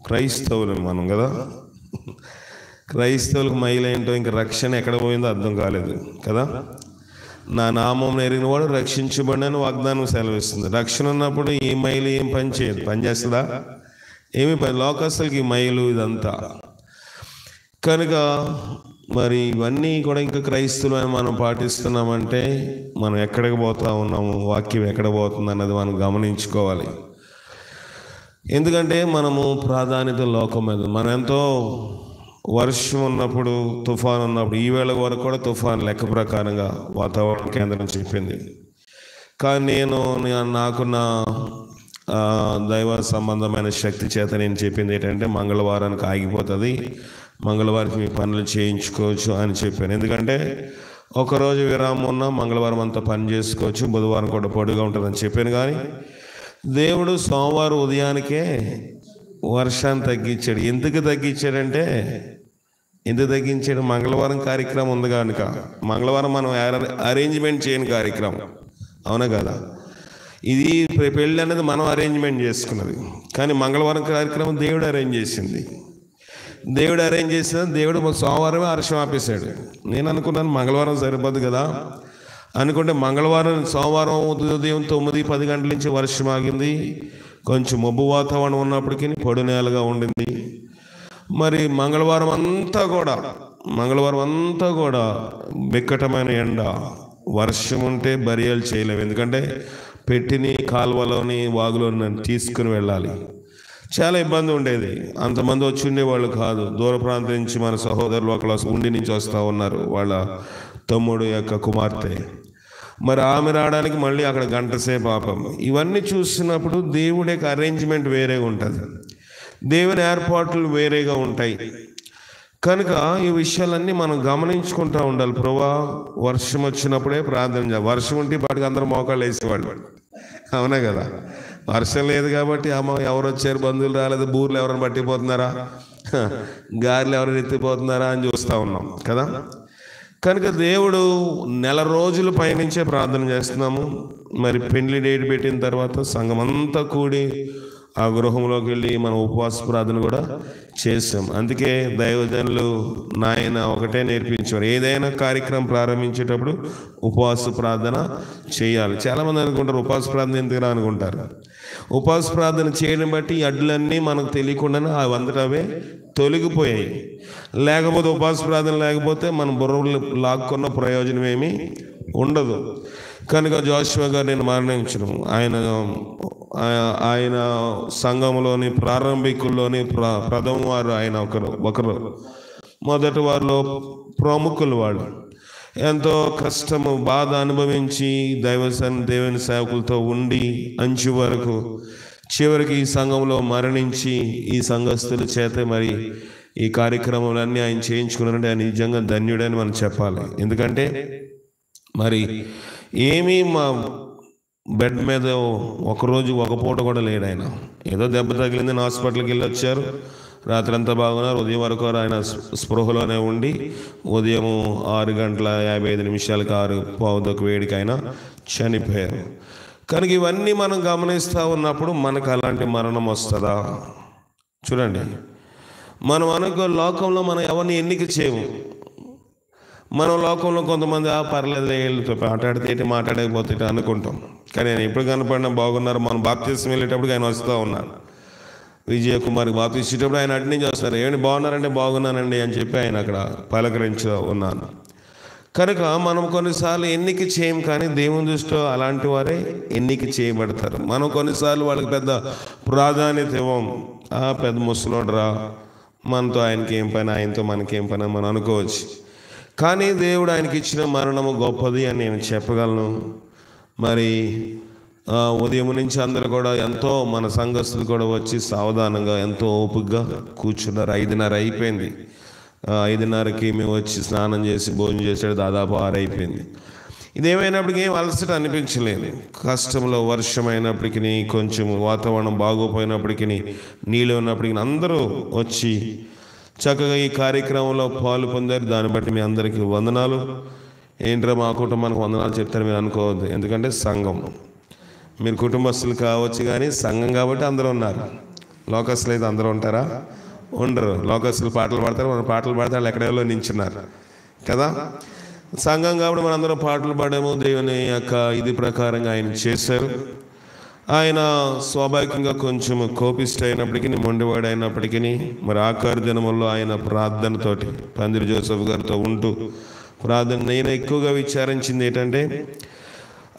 క్రైస్తవులు మనం కదా. క్రైస్తవులకు మైలేంటో ఇంకా రక్షణ ఎక్కడ పోయిందో అర్థం కాలేదు కదా. నా నామం ఎరిగిన వాడు రక్షించబడినని వాగ్దానం సెలవిస్తుంది. రక్షణ ఉన్నప్పుడు ఈ మైలు ఏం పని చేయదు, పని చేస్తుందా? ఏమి పని. లోకస్తులకి మైలు ఇదంతా. కనుక మరి ఇవన్నీ కూడా ఇంకా క్రైస్తవులు మనం పాటిస్తున్నామంటే మనం ఎక్కడికి పోతా ఉన్నాము, వాక్యం ఎక్కడ పోతుంది అన్నది మనం గమనించుకోవాలి. ఎందుకంటే మనము ప్రాధాన్యత లోకం మీద. మనం ఎంతో వర్షం ఉన్నప్పుడు, తుఫాను ఉన్నప్పుడు, ఈ వేళ వరకు కూడా తుఫాను లెక్క ప్రకారంగా వాతావరణ కేంద్రం చెప్పింది. కానీ నాకున్న దైవ సంబంధమైన శక్తి చేత నేను చెప్పింది ఏంటంటే మంగళవారానికి ఆగిపోతుంది, మంగళవారికి మీ పనులు చేయించుకోవచ్చు అని చెప్పాను. ఎందుకంటే ఒకరోజు విరామం ఉన్నా మంగళవారం అంతా పని చేసుకోవచ్చు, బుధవారం కూడా పొడిగా ఉంటుందని చెప్పాను. కానీ దేవుడు సోమవారం ఉదయానికే వర్షాన్ని తగ్గించాడు. ఎందుకు తగ్గించాడంటే మంగళవారం కార్యక్రమం ఉంది కనుక. మంగళవారం మనం అరేంజ్మెంట్ చేయని కార్యక్రమం, అవునా కదా. ఇది పెళ్ళి అనేది మనం అరేంజ్మెంట్ చేసుకున్నది, కానీ మంగళవారం కార్యక్రమం దేవుడు అరేంజ్ చేసింది. దేవుడు సోమవారమే వర్షం ఆపేశాడు. నేను అనుకున్నాను మంగళవారం సరిపోదు కదా అనుకుంటే, సోమవారం ఉదయం 9-10 గంటల నుంచి వర్షం ఆగింది. కొంచెం మబ్బు వాతావరణం ఉన్నప్పటికీ పొడి నేలగా ఉండింది. మరి మంగళవారం అంతా కూడా బిక్కటమైన ఎండ, వర్షం ఉంటే బరియలు చేయలేము. ఎందుకంటే పెట్టిని కాలువలోని వాగులోని తీసుకుని వెళ్ళాలి. చాలా ఇబ్బంది ఉండేది. అంతమంది వచ్చి ఉండేవాళ్ళు కాదు. దూర ప్రాంతం నుంచి మన సహోదరులు అక్కడ ఉండి నుంచి వస్తూ ఉన్నారు, వాళ్ళ తమ్ముడు యొక్క కుమార్తె. మరి ఆమె రావడానికి మళ్ళీ అక్కడ గంట సేపు పాపం. ఇవన్నీ చూసినప్పుడు దేవుడి యొక్క అరేంజ్మెంట్ వేరేగా ఉంటుంది, దేవుని ఏర్పాట్లు వేరేగా ఉంటాయి. కనుక ఈ విషయాలన్నీ మనం గమనించుకుంటూ ఉండాలి. ప్రభువా వర్షం వచ్చినప్పుడే ప్రార్థన చేయాలి. వర్షం ఉంటే ఇప్పటికి అందరూ మోకాళ్ళు వేసేవాళ్ళు, అవునా కదా? వర్షం లేదు కాబట్టి అమ్మ ఎవరు వచ్చారు, బంధువులు రాలేదు, బూర్లు ఎవరైనా పట్టిపోతున్నారా, గాలిలో ఎవరైనా ఎత్తిపోతున్నారా అని చూస్తూ ఉన్నాం కదా. కనుక దేవుడు నెల రోజుల పైనుంచే ప్రార్థన చేస్తున్నాము. మరి పెళ్లి డేట్ పెట్టిన తర్వాత సంఘం అంతా కూడి ఆ గృహంలోకి వెళ్ళి మనం ఉపవాస ప్రార్థన కూడా చేసాం. అందుకే దైవజనులు నాయన ఒకటే నేర్పించారు, ఏదైనా కార్యక్రమం ప్రారంభించేటప్పుడు ఉపవాస ప్రార్థన చేయాలి. చాలామంది అనుకుంటారు ఉపవాస ప్రార్థన ఎందుకు అనుకుంటారు. ఉపవాస ప్రార్థన చేయడం బట్టి అడ్లన్నీ మనకు తెలియకుండానే అవి అంతటా అవే తొలగిపోయాయి. లేకపోతే ఉపవాస ప్రార్థన లేకపోతే మనం బుర్రలు లాక్కున్న ప్రయోజనం ఏమీ ఉండదు. కనుక జోషువ గారు నేను మరణించడం, ఆయన సంఘంలోని ప్రారంభికుల్లోని ప్రథమ వారు, ఆయన ఒకరు మొదటి వారిలో ప్రముఖులు. వాళ్ళు ఎంతో కష్టము బాధ అనుభవించి దేవుని సేవకులతో ఉండి అంచు వరకు చివరికి ఈ సంఘంలో మరణించి ఈ సంఘస్థుల చేత మరి ఈ కార్యక్రమాలన్నీ ఆయన చేయించుకున్నారంటే ఆయన నిజంగా ధన్యుడని మనం చెప్పాలి. ఎందుకంటే మరి ఏమీ మా బెడ్ మీద ఒకరోజు ఒక పూట కూడా లేడు ఆయన. ఏదో దెబ్బ తగిలిందని హాస్పిటల్కి వెళ్ళి వచ్చారు, రాత్రి అంతా బాగున్నారు, ఉదయం వరకు ఆయన స్పృహలోనే ఉండి ఉదయం 6:55 6:15 వేడికి ఆయన చనిపోయారు. కనుక ఇవన్నీ మనం గమనిస్తూ ఉన్నప్పుడు మనకు అలాంటి మరణం వస్తుందా? చూడండి, మనం అనుకో లోకంలో మనం ఎవరిని ఎన్నిక చేయము. మనం లోకంలో కొంతమంది పర్లేదు వీళ్ళతో మాట్లాడితే మాట్లాడకపోతే అనుకుంటాం. కానీ ఆయన ఎప్పుడు కనపడినా బాగున్నారు. మనం బాప్తిసం వెళ్ళేటప్పుడు ఆయన వస్తూ ఉన్నారు. విజయకుమార్కి బాప్తిచ్చేటప్పుడు ఆయన అటు నుంచి వస్తారు, ఏమండి బాగున్నారంటే బాగున్నానండి అని చెప్పి ఆయన అక్కడ పలకరించు ఉన్నాను. కనుక మనం కొన్నిసార్లు ఎన్నిక చేయం, కానీ దేవుని దృష్టిలో అలాంటి వారే ఎన్నిక చేయబడతారు. మనం కొన్నిసార్లు వాళ్ళకి పెద్ద ప్రాధాన్యత ఇవ్వం. పెద్ద ముసలోడ్రా, మనతో ఆయనకి ఏం పని, ఆయనతో మనకేం పని అని మనం అనుకోవచ్చు. కానీ దేవుడు ఆయనకి ఇచ్చిన మరణము గొప్పది అని నేను చెప్పగలను. మరి ఉదయం నుంచి అందరూ కూడా ఎంతో మన సంఘస్థులు కూడా వచ్చి సావధానంగా ఎంతో ఓపికగా కూర్చున్నారు. 5:30 అయిపోయింది. 5:30కి మేము వచ్చి స్నానం చేసి భోజనం చేసాడు, దాదాపు 6 అయిపోయింది. ఇదేమైనప్పటికీ ఏం అలసట అనిపించలేదు. కష్టంలో వర్షం అయినప్పటికీ, కొంచెం వాతావరణం బాగోపోయినప్పటికీ, నీళ్ళు ఉన్నప్పటికీ అందరూ వచ్చి చక్కగా ఈ కార్యక్రమంలో పాలు పొందారు. దాన్ని బట్టి మీ అందరికీ వందనాలు. ఏంట్రా మా కుటుంబానికి వందనాలు చెప్తారు మీరు అనుకోవద్దు, ఎందుకంటే సంఘం. మీరు కుటుంబస్తులు కావచ్చు, కానీ సంఘం కాబట్టి అందరూ ఉన్నారు. లోకస్తులు అయితే అందరూ ఉంటారా? ఉండరు. లోకస్తులు పాటలు పాడతారు, మన పాటలు పాడితే వాళ్ళు ఎక్కడెల్లో నించున్నారు కదా. సంఘం కాబట్టి మన అందరం పాటలు పాడాము. దేవుని యొక్క ఇది ప్రకారంగా ఆయన చేశారు. ఆయన స్వాభావికంగా కొంచెం కోపిష్ట అయినప్పటికీ, మొండివాడు అయినప్పటికీ, మరి ఆఖరి దినముల్లో ఆయన ప్రార్థనతోటి పందిరి జోసెఫ్ గారితో ఉంటూ ప్రార్థన. నేను ఎక్కువగా విచారించింది ఏంటంటే,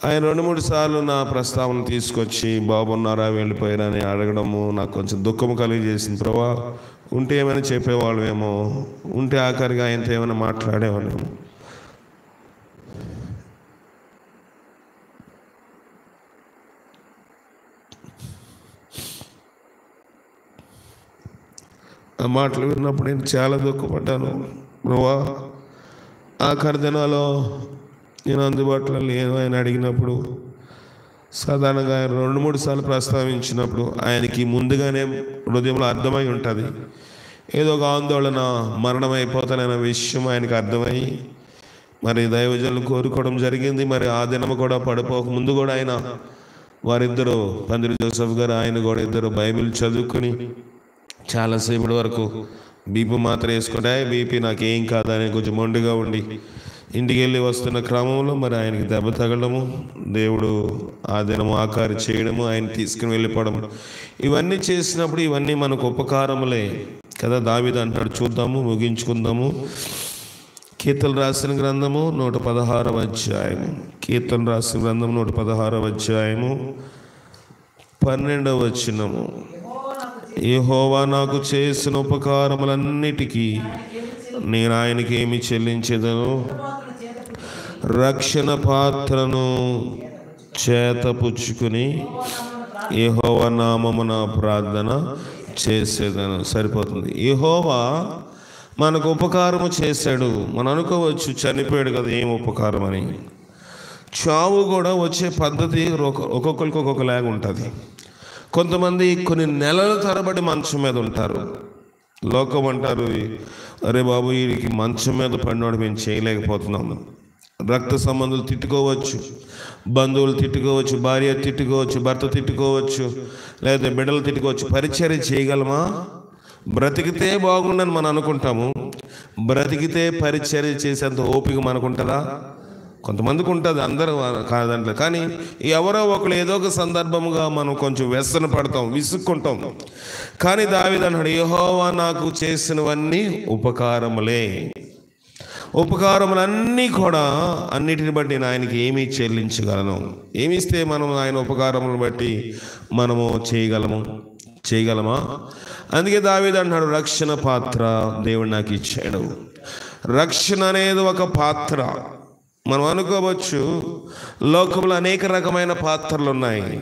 ఆయన 2-3 సార్లు నా ప్రస్తావన తీసుకొచ్చి బాగున్నారా వెళ్ళిపోయారా అని అడగడము నాకు కొంచెం దుఃఖం కలిగజేసింది. ప్రభా, ఉంటే ఏమైనా చెప్పేవాళ్ళమేమో, ఉంటే ఆఖరిగా ఆయనతో ఏమైనా మాట్లాడేవాళ్ళేమో. ఆ మాటలు విన్నప్పుడు నేను చాలా దుఃఖపడ్డాను. ప్రభువా, ఆఖరి దినాల్లో నేను అందుబాటులో లేను ఆయన అడిగినప్పుడు, సాధారణంగా ఆయన 2-3 సార్లు ప్రస్తావించినప్పుడు ఆయనకి ముందుగానే హృదయంలో అర్థమై ఉంటుంది. ఏదో ఒక ఆందోళన, మరణం అయిపోతానన్న విషయం ఆయనకు అర్థమై మరి దైవజనులు కోరుకోవడం జరిగింది. మరి ఆ దినం కూడా పడిపోక ముందు కూడా ఆయన వారిద్దరూ, పందిరి జోసెఫ్ గారు ఆయన కూడా ఇద్దరు బైబిల్ చదువుకుని చాలాసేపటి వరకు బీపీ మాత్రం వేసుకుంటే బీపీ నాకేం కాదని కొంచెం మొండిగా ఉండి ఇంటికి వెళ్ళి వస్తున్న క్రమంలో మరి ఆయనకి దెబ్బ తగలడము, దేవుడు ఆ దినము ఆకారం చేయడము, ఆయన తీసుకుని వెళ్ళిపోవడం, ఇవన్నీ చేసినప్పుడు ఇవన్నీ మనకు ఉపకారములే కదా. దావీదు అంటాడు, చూద్దాము, ముగించుకుందాము. కీర్తనలు రాసిన గ్రంథము 116వ అధ్యాయము. కీర్తనలు రాసిన గ్రంథము 116వ అధ్యాయము 12వ వచనము. యెహోవా నాకు చేసిన ఉపకారములన్నిటికీ నేను ఆయనకి ఏమి చెల్లించేదను? రక్షణ పాత్రను చేతపుచ్చుకుని యెహోవా నామమున ప్రార్థన చేసేదను. సరిపోతుంది. యెహోవా మనకు ఉపకారము చేశాడు. మనం అనుకోవచ్చు చనిపోయాడు కదా, ఏం ఉపకారం అని. చావు కూడా వచ్చే పద్ధతి ఒక్కొక్కరికి ఒక్కొక్కలాగా ఉంటుంది. కొంతమంది కొన్ని నెలల తరబడి మంచం మీద ఉంటారు. లోకం అంటారు, అరే బాబు వీడికి మంచం మీద పడినోడు మేము చేయలేకపోతున్నాము. రక్త సంబంధులు తిట్టుకోవచ్చు, బంధువులు తిట్టుకోవచ్చు, భార్య తిట్టుకోవచ్చు, భర్త తిట్టుకోవచ్చు, లేదా బిడ్డలు తిట్టుకోవచ్చు. పరిచర్య చేయగలమా? బ్రతికితే బాగుండని మనం అనుకుంటాము. బ్రతికితే పరిచర్య చేసేంత ఓపిక మనకుంటుందా? కొంతమందికి ఉంటుంది, అందరూ కాదంటే. కానీ ఎవరో ఒకరు ఏదో ఒక సందర్భముగా మనం కొంచెం వ్యసన పడతాం, విసుక్కుంటాం. కానీ దావీదు అన్నాడు, యెహోవా నాకు చేసినవన్నీ ఉపకారములే. ఉపకారములన్నీ కూడా అన్నిటిని బట్టి నేను ఆయనకి ఏమీ చెల్లించగలను. ఏమిస్తే మనం ఆయన ఉపకారములను బట్టి మనము చేయగలమా? అందుకే దావీదు అంటున్నాడు, రక్షణ పాత్ర దేవుడు నాకు ఇచ్చాడు. రక్షణ అనేది ఒక పాత్ర. మనం అనుకోవచ్చు లోకంలో అనేక రకమైన పాత్రలు ఉన్నాయి.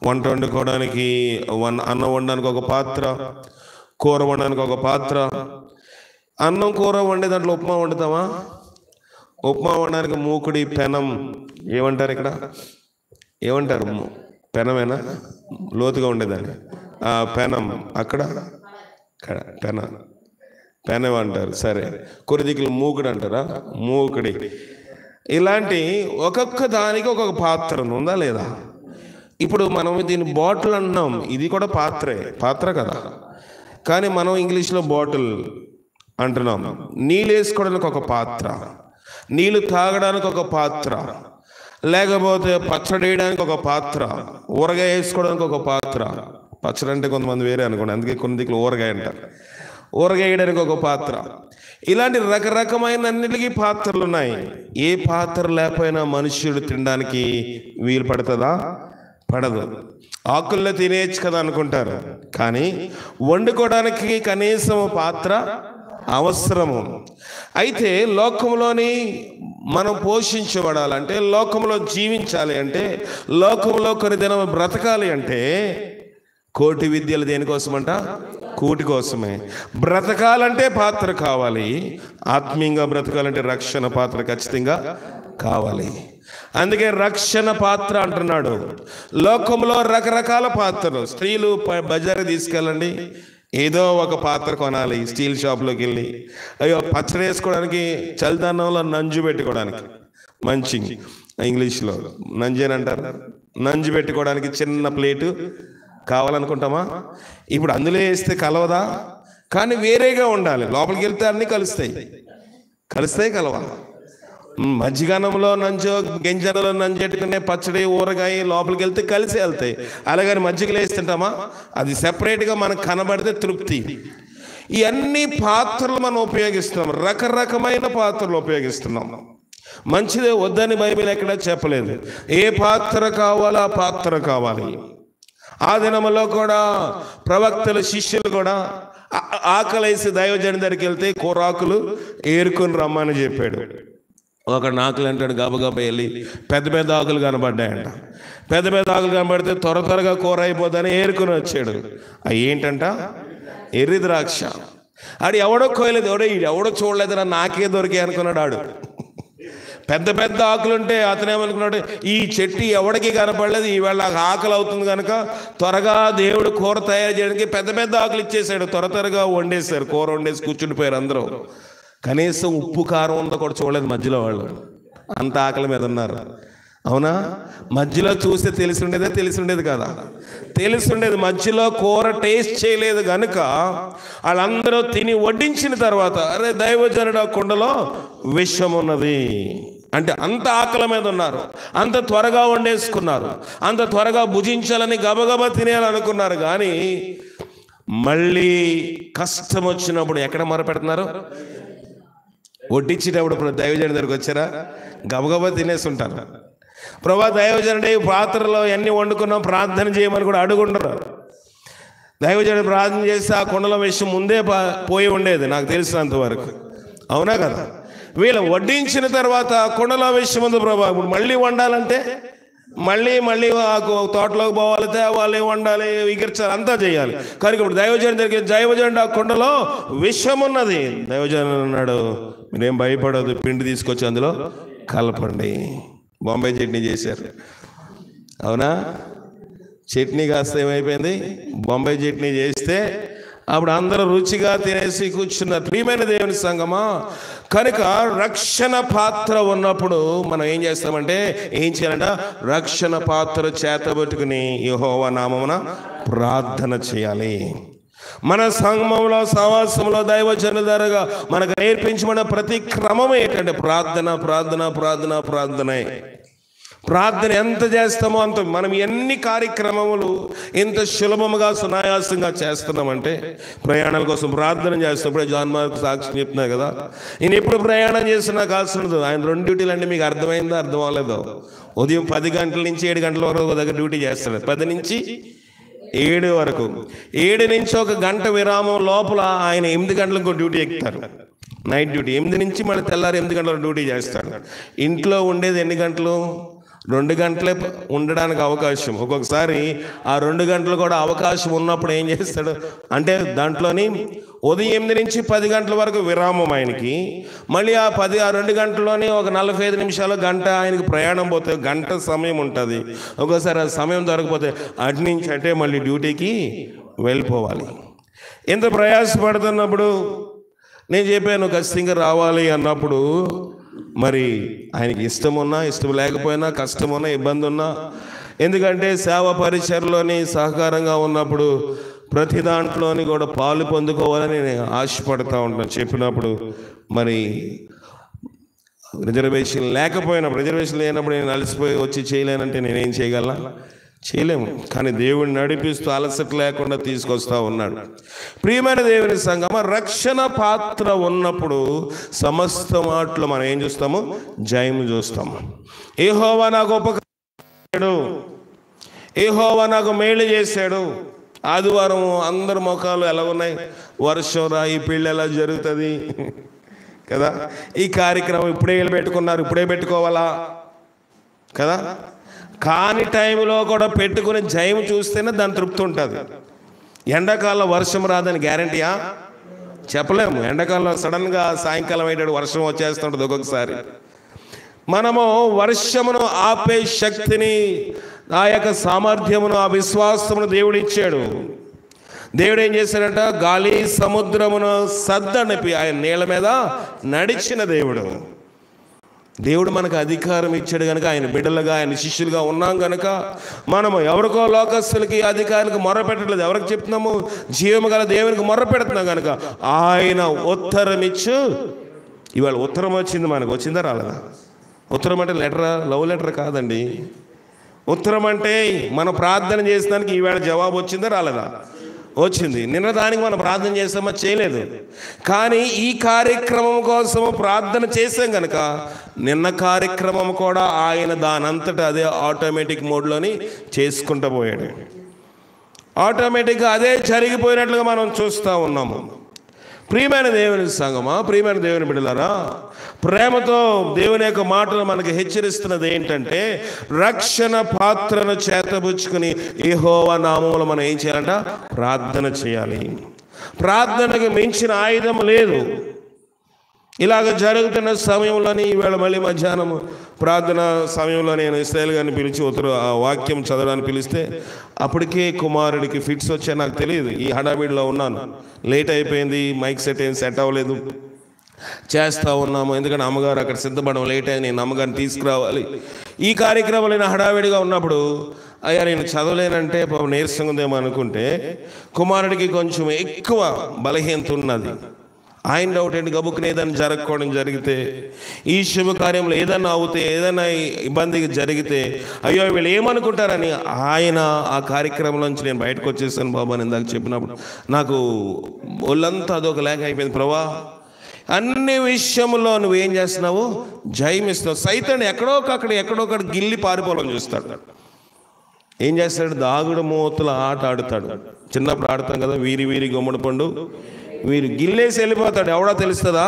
వంట వండుకోవడానికి, అన్నం వండడానికి ఒక పాత్ర, కూర వండడానికి ఒక పాత్ర. అన్నం కూర వండే దాంట్లో ఉప్మా వండుతామా? ఉప్మా వండడానికి మూకుడి, పెనం, ఏమంటారు ఇక్కడ? ఏమంటారు? పెనమేనా? లోతుగా ఉండేదాన్ని పెనం. అక్కడ పెనం అంటారు. సరే, కొరిదికులు మూకుడు అంటారా? మూకుడి. ఇలాంటి ఒక్కొక్క దానికి ఒక్కొక్క పాత్ర ఉందా లేదా? ఇప్పుడు మనం దీన్ని బాటిల్ అంటున్నాం, ఇది కూడా పాత్ర కదా. కానీ మనం ఇంగ్లీష్లో బాటిల్ అంటున్నాం. నీళ్ళు వేసుకోవడానికి ఒక పాత్ర, నీళ్ళు తాగడానికి ఒక పాత్ర, లేకపోతే పచ్చడి వేయడానికి ఒక పాత్ర, ఊరగాయ వేసుకోవడానికి ఒక పాత్ర. పచ్చడి అంటే కొంతమంది వేరే అనుకోండి, అందుకే కొన్ని దిక్కులు ఊరగాయ అంటారు. ఊరగాయ వేయడానికి ఒక పాత్ర. ఇలాంటి రకరకమైన అన్నిటికీ పాత్రలు ఉన్నాయి. ఏ పాత్ర లేకపోయినా మనుష్యుడు తినడానికి వీలు పడుతుందా? పడదు. ఆకుల్లో తినేయచ్చు కదా అనుకుంటారు, కానీ వండుకోవడానికి కనీసం పాత్ర అవసరము. అయితే లోకంలోని మనం పోషించబడాలంటే, లోకంలో జీవించాలి అంటే, లోకంలో కొన్ని దినం బ్రతకాలి అంటే కోటి విద్యలు దేనికోసమంట? కూటి కోసమే. బ్రతకాలంటే పాత్ర కావాలి. ఆత్మీయంగా బ్రతకాలంటే రక్షణ పాత్ర ఖచ్చితంగా కావాలి. అందుకే రక్షణ పాత్ర అంటున్నాడు. లోకంలో రకరకాల పాత్రలు. స్త్రీలు బజార్కి తీసుకెళ్ళండి, ఏదో ఒక పాత్ర కొనాలి. స్టీల్ షాప్లోకి వెళ్ళి, అయ్యో పచ్చడి వేసుకోవడానికి, చలిదన్నంలో నంజు పెట్టుకోవడానికి, మంచి ఇంగ్లీష్లో నంజేనంటారు, నంజు పెట్టుకోవడానికి చిన్న ప్లేటు కావాలనుకుంటామా? ఇప్పుడు అందులో వేస్తే కలవదా? కానీ వేరేగా ఉండాలి. లోపలికి వెళ్తే అన్నీ కలుస్తాయి కలవా? మజ్జిగన్నంలో నంచో, గింజలలో నంజెట్టుకునే పచ్చడి, ఊరగాయ లోపలికి వెళ్తే కలిసి వెళ్తాయి. అలాగని మజ్జిగలు వేస్తుంటామా? అది సెపరేట్గా మనకు కనబడితే తృప్తి. ఇవన్నీ పాత్రలు మనం ఉపయోగిస్తున్నాం, రకరకమైన పాత్రలు ఉపయోగిస్తున్నాం. మంచిదే, వద్దని బైబిల్ ఎక్కడా చెప్పలేదు. ఏ పాత్ర కావాలో ఆ పాత్ర కావాలి. ఆ దినములో కూడా ప్రవక్తల శిష్యులు కూడా ఆకలేసి దైవజనుడి దగ్గరికి వెళ్తే కూరాకులు ఏరుకొని రమ్మని చెప్పాడు. ఒక నాకులు అంటాడు, గబగబ వెళ్ళి పెద్ద ఆకులు కనబడ్డాయంట. పెద్ద ఆకులు కనబడితే త్వరగా కూర అయిపోతుందని ఏరుకొని వచ్చాడు. అవి ఏంటంట? ఎర్రి ద్రాక్ష. ఆడు ఎవడో కోయలేదు, ఎవడో చూడలేదు, నాకే దొరికాయి అనుకున్నాడు. ఆడు పెద్ద ఆకులుంటే అతనేమనుకున్నాడు, ఈ చెట్టు ఎవడికి కనపడలేదు, ఈవేళ ఆకలి అవుతుంది కనుక త్వరగా దేవుడు కూర తయారు చేయడానికి పెద్ద ఆకులు ఇచ్చేసాడు. త్వరగా వండేశారు, కూర వండేసి కూర్చుండిపోయారు అందరూ. కనీసం ఉప్పు కారం ఉందో కూడా చూడలేదు మధ్యలో వాళ్ళు, అంత ఆకలి మీద ఉన్నారు. అవునా? మధ్యలో చూస్తే తెలిసి ఉండేది కదా, తెలిసి ఉండేది. మధ్యలో కూర టేస్ట్ చేయలేదు కనుక వాళ్ళందరూ తిని వడ్డించిన తర్వాత, అరే దైవజనుడు ఆ కుండలో విషం ఉన్నది అంటే అంత ఆకలి మీద ఉన్నారు. అంత త్వరగా వండేసుకున్నారు, అంత త్వరగా భుజించాలని గబగబా తినేయాలనుకున్నారు. కానీ మళ్ళీ కష్టం వచ్చినప్పుడు ఎక్కడ మొరపెడుతున్నారు? వడ్డించేటప్పుడు దైవజనుడి దగ్గరికి వచ్చారా? గబగబా తినేసి ఉంటారు. ప్రభా దైవజనుడి పాత్రలో ఎన్ని వండుకున్నాం, ప్రార్థన చేయమని కూడా అడుగుండరు. దైవజనుడు ప్రార్థన చేస్తే ఆ కుండల విషయం ముందే పోయి ఉండేది నాకు తెలిసినంత వరకు. అవునా కదా? వీళ్ళు వడ్డించిన తర్వాత కుండలో విషయముందు ప్రభా, ఇప్పుడు మళ్ళీ వండాలంటే మళ్ళీ తోటలోకి పోవాలి, తేవాలి, వండాలి, వికరించాలి, అంతా చేయాలి. కానీ ఇప్పుడు దైవజనుడి దగ్గరికి దైవజనుడు ఆ కుండలో విషం ఉన్నది. దైవజనుడు అన్నాడు, మీరేం భయపడదు, పిండి తీసుకొచ్చి అందులో కలపండి. బాంబే చట్నీ చేశారు. అవునా? చట్నీ కాస్త ఏమైపోయింది, బొంబాయి చట్నీ చేస్తే అప్పుడు అందరూ రుచిగా తినేసి కూర్చున్నారు. ప్రియమైన దేవుని సంగమా, కనుక రక్షణ పాత్ర ఉన్నప్పుడు మనం ఏం చేస్తామంటే, ఏం చేయాలంట, రక్షణ పాత్ర చేతబట్టుకుని యెహోవా నామమున ప్రార్థన చేయాలి. మన సంఘంలో, సమాసంలో దైవజనుల ద్వారా మనకు నేర్పించబడిన ప్రతి క్రమం ఏంటంటే ప్రార్థన, ప్రార్థన, ప్రార్థన, ప్రార్థనే. ప్రార్థన ఎంత చేస్తామో అంత. మనం ఎన్ని కార్యక్రమములు ఇంత సులభముగా సునాయాసంగా చేస్తున్నామంటే, ప్రయాణాల కోసం ప్రార్థన చేస్తున్నప్పుడే జాన్ మార్క్ సాక్షి చెప్తున్నారు కదా, నేను ఎప్పుడు ప్రయాణం చేస్తున్నా కాల్సినదు. ఆయన 2 డ్యూటీలు అంటే మీకు అర్థమైందో అర్థం అవ్వలేదో. ఉదయం 10 గంటల నుంచి 7 గంటల వరకు దగ్గర డ్యూటీ చేస్తాడు. 10 నుంచి 7 వరకు. 7 నుంచి 1 గంట విరామం లోపల ఆయన 8 గంటలకు డ్యూటీ ఎక్కుతారు. నైట్ డ్యూటీ 8 నుంచి మళ్ళీ తెల్లారి 8 గంటల డ్యూటీ చేస్తాడు. ఇంట్లో ఉండేది ఎన్ని గంటలు? 2 గంటలే ఉండడానికి అవకాశం. ఒక్కొక్కసారి ఆ 2 గంటలు కూడా అవకాశం ఉన్నప్పుడు ఏం చేస్తాడు అంటే, దాంట్లోని ఉదయం 8 నుంచి 10 గంటల వరకు విరామం ఆయనకి. మళ్ళీ ఆ 2 గంటల్లోని ఒక 45 నిమిషాలు, గంట ఆయనకి ప్రయాణం పోతే గంట సమయం ఉంటుంది. ఒక్కోసారి ఆ సమయం దొరకపోతే అటు నుంచి అంటే మళ్ళీ డ్యూటీకి వెళ్ళిపోవాలి. ఎంత ప్రయాసపడుతున్నప్పుడు నేను చెప్పాను, ఖచ్చితంగా రావాలి అన్నప్పుడు మరి ఆయనకి ఇష్టమున్నా ఇష్టం లేకపోయినా, కష్టమున్నా ఇబ్బంది ఉన్నా, ఎందుకంటే సేవ పరిచర్లోని సహకారంగా ఉన్నప్పుడు ప్రతి దాంట్లోని కూడా పాలు పొందుకోవాలని నేను ఆశపడుతూ ఉంటాను. చెప్పినప్పుడు మరి రిజర్వేషన్ లేనప్పుడు నేను అలసిపోయి వచ్చి చేయలేనంటే నేనేం చేయగలనా? చేయలేము. కానీ దేవుడిని నడిపిస్తూ అలసట లేకుండా తీసుకొస్తా ఉన్నాడు. ప్రియమైన దేవుని సంగమా, రక్షణ పాత్ర ఉన్నప్పుడు సమస్త మాటలు మనం ఏం చూస్తాము? జయము చూస్తాము. యెహోవా నాకు ఉపకారం, యెహోవా నాకు మేలు చేశాడు. ఆదివారం అందరి ముఖాలు ఎలా ఉన్నాయి? వర్షం రా, ఈ పెళ్ళి ఎలా జరుగుతుంది కదా, ఈ కార్యక్రమం ఇప్పుడే పెట్టుకున్నారు, ఇప్పుడే పెట్టుకోవాలా కదా. కాని టైంలో కూడా పెట్టుకుని జయం చూస్తేనే దాని తృప్తి ఉంటుంది. ఎండాకాలం వర్షం రాదని గ్యారంటీయా? చెప్పలేము. ఎండాకాలంలో సడన్గా సాయంకాలం అయ్యేటప్పుడు వర్షం వచ్చేస్తుంటుంది. ఒక్కొక్కసారి మనము వర్షమును ఆపే శక్తిని, ఆ యొక్క సామర్థ్యమును, ఆ విశ్వాసమును దేవుడు ఇచ్చాడు. దేవుడు ఏం చేశాడంట, గాలి సముద్రమును సద్దనిపి ఆయన నీళ్ళ మీద నడిచిన దేవుడు. దేవుడు మనకు అధికారం ఇచ్చాడు కనుక, ఆయన బిడ్డలుగా, ఆయన శిష్యులుగా ఉన్నాం కనుక మనము ఎవరికో లోకస్తులకి, అధికారులకు మొర్ర పెట్టట్లేదు. ఎవరికి చెప్తున్నాము? జీవము గల దేవునికి మొర్ర పెడుతున్నాం కనుక ఆయన ఉత్తరం ఇచ్చు. ఇవాళ ఉత్తరం వచ్చింది మనకు. వచ్చిందా రాలేదా? ఉత్తరం అంటే లెటరా? లవ్ లెటర్ కాదండి. ఉత్తరం అంటే మనం ప్రార్థన చేసినానికి ఈవేళ జవాబు వచ్చిందా రాలేదా? వచ్చింది. నిన్న దానికి మనం ప్రార్థన చేస్తామా? చేయలేదు. కానీ ఈ కార్యక్రమం కోసము ప్రార్థన చేసాం కనుక నిన్న కార్యక్రమం కూడా ఆయన దానంతటా అదే ఆటోమేటిక్ మోడ్లోని చేసుకుంటూ పోయాడు. ఆటోమేటిక్గా అదే జరిగిపోయినట్లుగా మనం చూస్తూ ఉన్నాము. ప్రియమైన దేవుని సంగమా, ప్రియమైన దేవుని బిడ్డలారా, ప్రేమతో దేవుని యొక్క మాటలు మనకు హెచ్చరిస్తున్నది ఏంటంటే, రక్షణ పాత్రను చేతబుచ్చుకుని యెహోవా నామములో మనం ఏం చేయాలంట? ప్రార్థన చేయాలి. ప్రార్థనకు మించిన ఆయుధం లేదు. ఇలాగ జరుగుతున్న సమయంలోని ఈవేళ మళ్ళీ మధ్యాహ్నం ప్రార్థన సమయంలో నేను ఇశ్రాయేల్ గారిని పిలిచి ఆ వాక్యం చదవడానికి పిలిస్తే అప్పటికే కుమారుడికి ఫిట్స్ వచ్చాయి. నాకు తెలియదు, ఈ హడావిడిలో ఉన్నాను. లేట్ అయిపోయింది, మైక్ సెట్ అవ్వలేదు. చేస్తూ ఉన్నాము, ఎందుకంటే అమ్మగారు అక్కడ సిద్ధపడడం లేట్ అయ్యి నేను అమ్మగారిని తీసుకురావాలి. ఈ కార్యక్రమంలో నేను హడావిడిగా ఉన్నప్పుడు, అయ్యా నేను చదవలేనంటే నీరసంగా ఉందేమో అనుకుంటే, కుమారుడికి కొంచెం ఎక్కువ బలహీనత ఉన్నది. ఆయన డౌట్ ఏంటి, గబుక్కుని ఏదైనా జరగకపోవడం జరిగితే, ఈ శుభకార్యంలో ఏదైనా అవుతే, ఏదైనా ఇబ్బంది జరిగితే అయ్యో వీళ్ళు ఏమనుకుంటారని ఆయన ఆ కార్యక్రమంలోంచి నేను బయటకు వచ్చేసాను. బాబా అని ఇందాక చెప్పినప్పుడు నాకు ఒళ్ళంతా అదొక లేక అయిపోయింది. ప్రభా, అన్ని విషయంలో నువ్వేం చేస్తున్నావు? జయమిస్తున్నావు. సైతాన్ని ఎక్కడోకక్కడ గిల్లి పారిపోవాలని చూస్తాడు. ఏం చేస్తాడు? దాగుడు మూతల ఆట ఆడుతాడు. చిన్నప్పుడు ఆడతాం కదా, వీరి వీరి గుమ్మడి పండు వీరు గిల్లేసి వెళ్ళిపోతాడు. ఎవడో తెలుస్తుందా?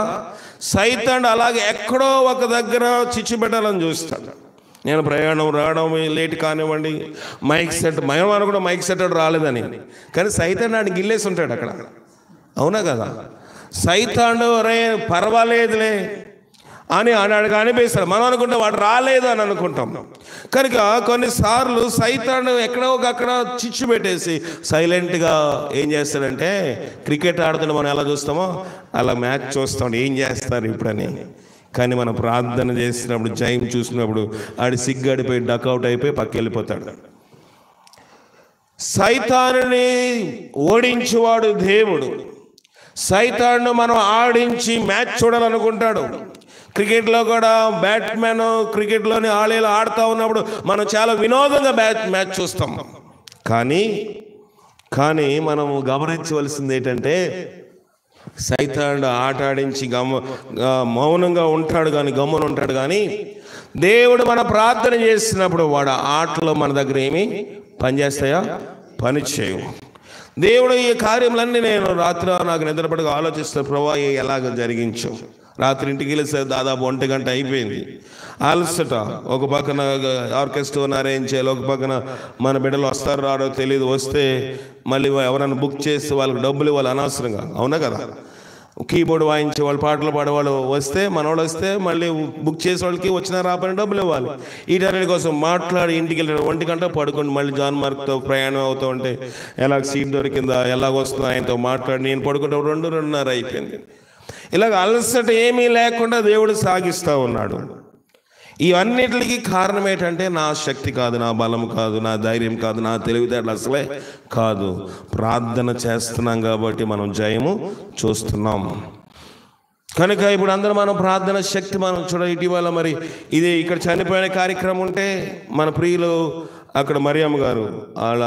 సైతానుడు అలాగే ఎక్కడో ఒక దగ్గర చిచ్చు పెట్టాలని చూస్తాడు. నేను ప్రయాణం రావడం లేట్ కానివ్వండి, మైక్ సెట్ మేము అనుకుంటే మైక్ సెట్ రాలేదని, కానీ సైతానుడు గిల్లేసి ఉంటాడు అక్కడ. అవునా కదా? సైతానుడు రే పర్వాలేదులే అని అన్నాడు అనిపిస్తాడు. మనం అనుకుంటే వాడు రాలేదు అని అనుకుంటాం. కనుక కొన్నిసార్లు సైతాను ఎక్కడో అక్కడ చిచ్చు పెట్టేసి సైలెంట్గా ఏం చేస్తాడంటే, క్రికెట్ ఆడుతుంటే మనం ఎలా చూస్తామో అలా మ్యాచ్ చూస్తాం, ఏం చేస్తారు ఇప్పుడని. కానీ మనం ప్రార్థన చేసినప్పుడు, జయం చూసినప్పుడు ఆడి సిగ్గడిపోయి డకౌట్ అయిపోయి పక్కకి వెళ్ళిపోతాడు. సైతానుని ఓడించేవాడు దేవుడు. సైతాను మనం ఆడించి మ్యాచ్ చూడాలనుకుంటాడు. క్రికెట్లో కూడా బ్యాట్మెన్ క్రికెట్లోని ఆడేలా ఆడుతూ ఉన్నప్పుడు మనం చాలా వినోదంగా మ్యాచ్ చూస్తాం. కానీ మనము గమనించవలసింది ఏంటంటే, సైతానుడు ఆట ఆడించి మౌనంగా ఉంటాడు కానీ, గమ్మున ఉంటాడు కానీ, దేవుడు మన ప్రార్థన చేసినప్పుడు వాడు ఆటలో మన దగ్గర ఏమి పనిచేస్తాయా? పని చేయవు. దేవుడు ఈ కార్యములన్నీ నేను రాత్రి నాకు నిద్రపడగా ఆలోచిస్తే, ప్రభా ఎలాగ జరిగించు. రాత్రి ఇంటికి వెళ్ళేసే దాదాపు 1 గంట అయిపోయింది. అలసట, ఒక పక్కన ఆర్కెస్ట్రాని అరేంజ్ చేయాలి, ఒక పక్కన మన బిడ్డలు వస్తారో రాడో తెలియదు, వస్తే మళ్ళీ ఎవరైనా బుక్ చేస్తే వాళ్ళకి డబ్బులు ఇవ్వాలి అనవసరంగా. అవునా కదా? కీబోర్డ్ వాయించే వాళ్ళు, పాటలు పాడేవాళ్ళు వస్తే, మనవాళ్ళు వస్తే మళ్ళీ బుక్ చేసే వాళ్ళకి వచ్చినా రాపని డబ్బులు ఇవ్వాలి. వీటన్నిటి కోసం మాట్లాడి ఇంటికి వెళ్ళి 1 గంట పడుకొని మళ్ళీ జాన్ మార్క్తో ప్రయాణం అవుతూ ఉంటే ఎలాగ సీట్ దొరికిందా, ఎలాగ వస్తుందో ఆయనతో మాట్లాడి నేను పడుకుంటే 2:30 అయిపోయింది. ఇలాగ అలసట ఏమీ లేకుండా దేవుడు సాగిస్తూ ఉన్నాడు. ఇవన్నిటికి కారణం ఏంటంటే, నా శక్తి కాదు, నా బలం కాదు, నా ధైర్యం కాదు, నా తెలివితేటలు అసలే కాదు. ప్రార్థన చేస్తున్నాం కాబట్టి మనం జయము చూస్తున్నాం. కనుక ఇప్పుడు అందరూ మనం ప్రార్థన శక్తి మనం ఇటీవల మరి ఇది ఇక్కడ చనిపోయిన కార్యక్రమం ఉంటే మన ప్రియులు అక్కడ మరియమ్మ గారు వాళ్ళ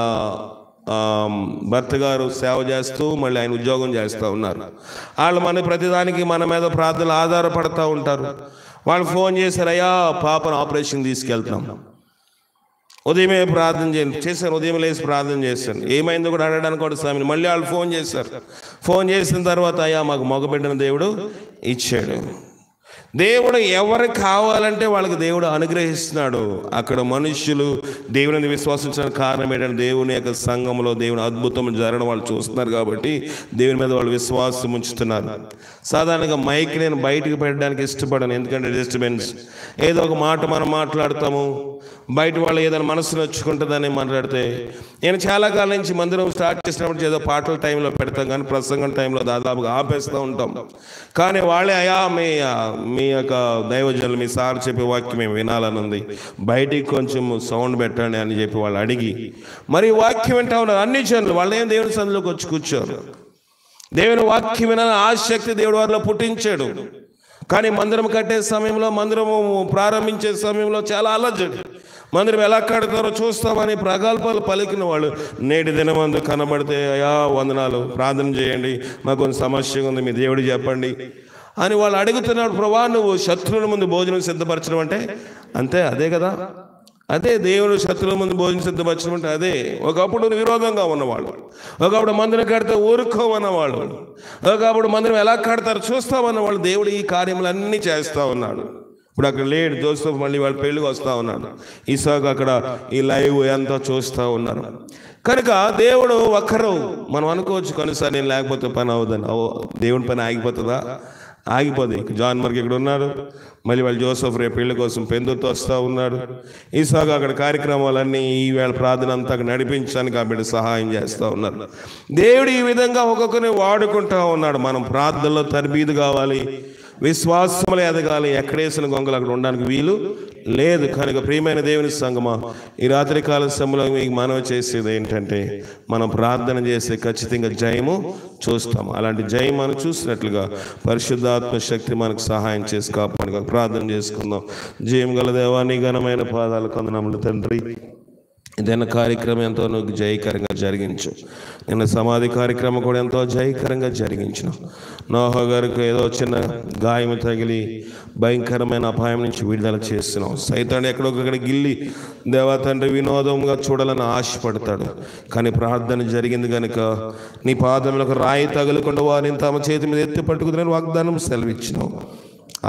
భర్త గారు సేవ చేస్తూ మళ్ళీ ఆయన ఉద్యోగం చేస్తూ ఉన్నారు. వాళ్ళు మన ప్రతిదానికి మన మీద ప్రార్థనలు ఆధారపడుతూ ఉంటారు. వాళ్ళు ఫోన్ చేశారు, అయ్యా పాపను ఆపరేషన్ తీసుకెళ్తాం. ఉదయమే ప్రార్థన చేశాను, ఉదయం లేచి ప్రార్థన చేశాను, ఏమైందో కూడా అడగడానికి కూడా స్వామిని. మళ్ళీ వాళ్ళు ఫోన్ చేశారు. ఫోన్ చేసిన తర్వాత, అయ్యా మాకు మగబిడ్డను దేవుడు ఇచ్చాడు. దేవుడు ఎవరికి కావాలంటే వాళ్ళకి దేవుడు అనుగ్రహిస్తున్నాడు. అక్కడ మనుష్యులు దేవుని విశ్వసించడానికి కారణం ఏంటంటే, దేవుని యొక్క సంఘంలో దేవుని అద్భుతం జరగడం వాళ్ళు చూస్తున్నారు కాబట్టి దేవుని మీద వాళ్ళు విశ్వాసం ఉంచుతున్నారు. సాధారణంగా మైక్ నేను బయటకు పెట్టడానికి ఇష్టపడను, ఎందుకంటే డిస్టర్బెన్స్. ఏదో ఒక మాట మనం మాట్లాడతాము, బయట వాళ్ళు ఏదైనా మనసు నచ్చుకుంటుందని మాట్లాడితే, నేను చాలా కాలం నుంచి మందిరం స్టార్ట్ చేసినప్పుడు ఏదో పాటల టైంలో పెడతాం కానీ ప్రసంగం టైంలో దాదాపుగా ఆపేస్తూ ఉంటాం. కానీ వాళ్ళే, అయ్యా మీ యొక్క దైవజనులు మీ సార్ చెప్పే వాక్యం మేము వినాలని ఉంది, బయటికి కొంచెం సౌండ్ పెట్టండి అని చెప్పి వాళ్ళు అడిగి మరి వాక్యం వింటా ఉన్నారు. అన్ని జనులు వాళ్ళు ఏం దేవుని సందులోకి వచ్చి కూర్చోరు. దేవుని వాక్యం వినాలని ఆసక్తి దేవుడు వారిలో పుట్టించాడు. కానీ మందిరం కట్టే సమయంలో, మందిరము ప్రారంభించే సమయంలో చాలా అలజడి. మందిరం ఎలా కడతారో చూస్తామని ప్రగల్భాలు పలికిన వాళ్ళు నేటి దినమందు కనబడితే, అయ్యా వందనాలు, ప్రార్థన చేయండి, మాకు కొంచెం సమస్య ఉంది, మీ దేవుడు చెప్పండి అని వాళ్ళు అడుగుతున్నాడు. ప్రభా నువ్వు శత్రువుల ముందు భోజనం సిద్ధపరచడం అంటే అంతే, అదే కదా, అదే దేవుడు శత్రువుల ముందు భోజనం సిద్ధపరచడం అంటే అదే. ఒకప్పుడు విరోధంగా ఉన్నవాళ్ళు, ఒకప్పుడు మందిరం కడితే ఊరుకోమన్నవాళ్ళు, ఒకప్పుడు మందిరం ఎలా కడతారో చూస్తామన్నవాళ్ళు. దేవుడు ఈ కార్యములన్నీ చేస్తూ ఉన్నాడు. ఇప్పుడు అక్కడ లేడు జోసెఫ్, మళ్ళీ వాళ్ళ పెళ్ళికి వస్తూ ఉన్నాడు. ఇసాకు అక్కడ ఈ లైవ్ ఎంతో చూస్తూ ఉన్నారు. కనుక దేవుడు ఒక్కరు. మనం అనుకోవచ్చు కొన్నిసార్లు నేను లేకపోతే పని అవుదని. దేవుని పని ఆగిపోతుందా? ఆగిపోదు. జాన్ మార్క్ ఇక్కడ ఉన్నాడు, మళ్ళీ వాళ్ళు జోసెఫ్ రేపు పెళ్లి కోసం పెందుతో వస్తూ ఉన్నాడు. ఈసాగా అక్కడ కార్యక్రమాలన్నీ ఈవేళ ప్రార్థన అంతా నడిపించడానికి ఆ బిడ్డ సహాయం చేస్తూ ఉన్నారు. దేవుడు ఈ విధంగా ఒక్కొక్కరిని వాడుకుంటూ ఉన్నాడు. మనం ప్రార్థనలో తరబీదు కావాలి, విశ్వాసములు ఎదగాలి. ఎక్కడేసిన గొంగలు అక్కడ ఉండడానికి వీలు లేదు. కనుక ప్రియమైన దేవుని సంగమా, ఈ రాత్రికాల సమయంలో మీకు మనవి చేసేది ఏంటంటే, మనం ప్రార్థన చేస్తే ఖచ్చితంగా జయము చూస్తాం. అలాంటి జయం మనం చూసినట్లుగా పరిశుద్ధాత్మ శక్తి మనకు సహాయం చేసి కాపాడుగా ప్రార్థన చేసుకుందాం. జయం గల దేవా, నీ ఘనమైన పాదాలు కొందనములు తండ్రి. ఏదైనా కార్యక్రమం ఎంతో నువ్వు జయకరంగా జరిగించు. నిన్న సమాధి కార్యక్రమం కూడా ఎంతో జయకరంగా జరిగించిన. నోహా గారికి ఏదో చిన్న గాయం తగిలి భయంకరమైన అపాయం నుంచి విడుదల చేస్తున్నాం. సైతాన్ని ఎక్కడొక్కడ గిల్లి దేవా తండ్రి వినోదంగా చూడాలని ఆశపడతాడు. కానీ ప్రార్థన జరిగింది కనుక నీ పాదములకు రాయి తగులకుండా వారిని తమ చేతి మీద ఎత్తి పట్టుకుని వాగ్దానం సెలవిచ్చినావు.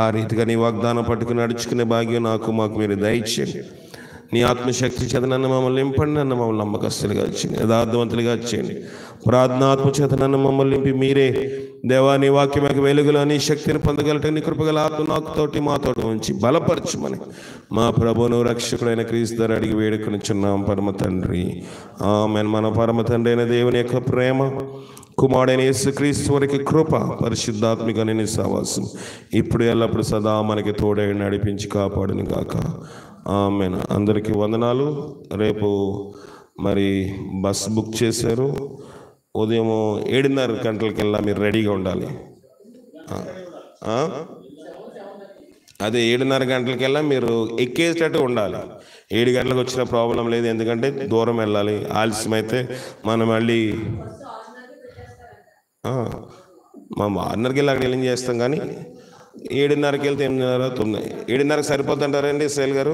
ఆ రీతిగా నీ వాగ్దానం పట్టుకుని నడుచుకునే భాగ్యం మాకు మీరు దయచేయండి. నీ ఆత్మశక్తి చేత నన్ను మమ్మల్ని నింపండి. నన్ను మమ్మల్ని నమ్మకస్తులుగా చేయండి, యథార్థవంతులుగా చేయండి. ప్రార్థనాత్మ చేత నన్ను మమ్మల్ని నింపి మీరే దేవా నీ వాక్యం వెలుగులో నీ శక్తిని పొందగలటం నీ కృపగల ఆత్మ నాకుతోటి మాతోటి ఉంచి బలపరచుమని మా ప్రభువును రక్షకుడైన క్రీస్తు ద్వారా అడిగి వేడుకొనిచున్నాం పరమ తండ్రి. ఆమేన్. మన పరమ తండ్రి అయిన దేవుని యొక్క ప్రేమ, కుమారుడైన యేసుక్రీస్తు వారికి కృప, పరిశుద్ధాత్మికమైన నీ సహవాసం ఇప్పుడు ఎల్లప్పుడు సదా మనకి తోడై నడిపించి కాపాడును గాక. ఆమేన్. అందరికీ వందనాలు. రేపు మరి బస్ బుక్ చేశారు. ఉదయం 7:30 గంటలకెల్లా మీరు రెడీగా ఉండాలి. అదే 7:30 గంటలకెల్లా మీరు ఎక్కేటట్టు ఉండాలి. 7 గంటలకు వచ్చిన ప్రాబ్లం లేదు, ఎందుకంటే దూరం వెళ్ళాలి. ఆలస్యం అయితే మనం మళ్ళీ మా 6:30కి వెళ్ళి అక్కడ ఏం చేస్తాం. కానీ 7:30కి వెళ్తే 8:30, 9, 7:30కి సరిపోతుంటారండి ఇస్రాయేల్ గారు?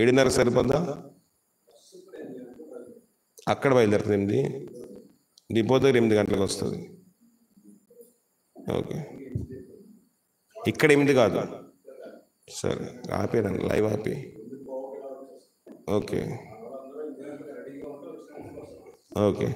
7:30కి సరిపోద్దా? అక్కడ బయలుదేరుతుంది 8, డిపో దగ్గర 8 గంటలకు వస్తుంది. ఓకే, ఇక్కడ 8 కాదు. సరే ఆపేరండి, లైవ్ ఆపి. Okay okay.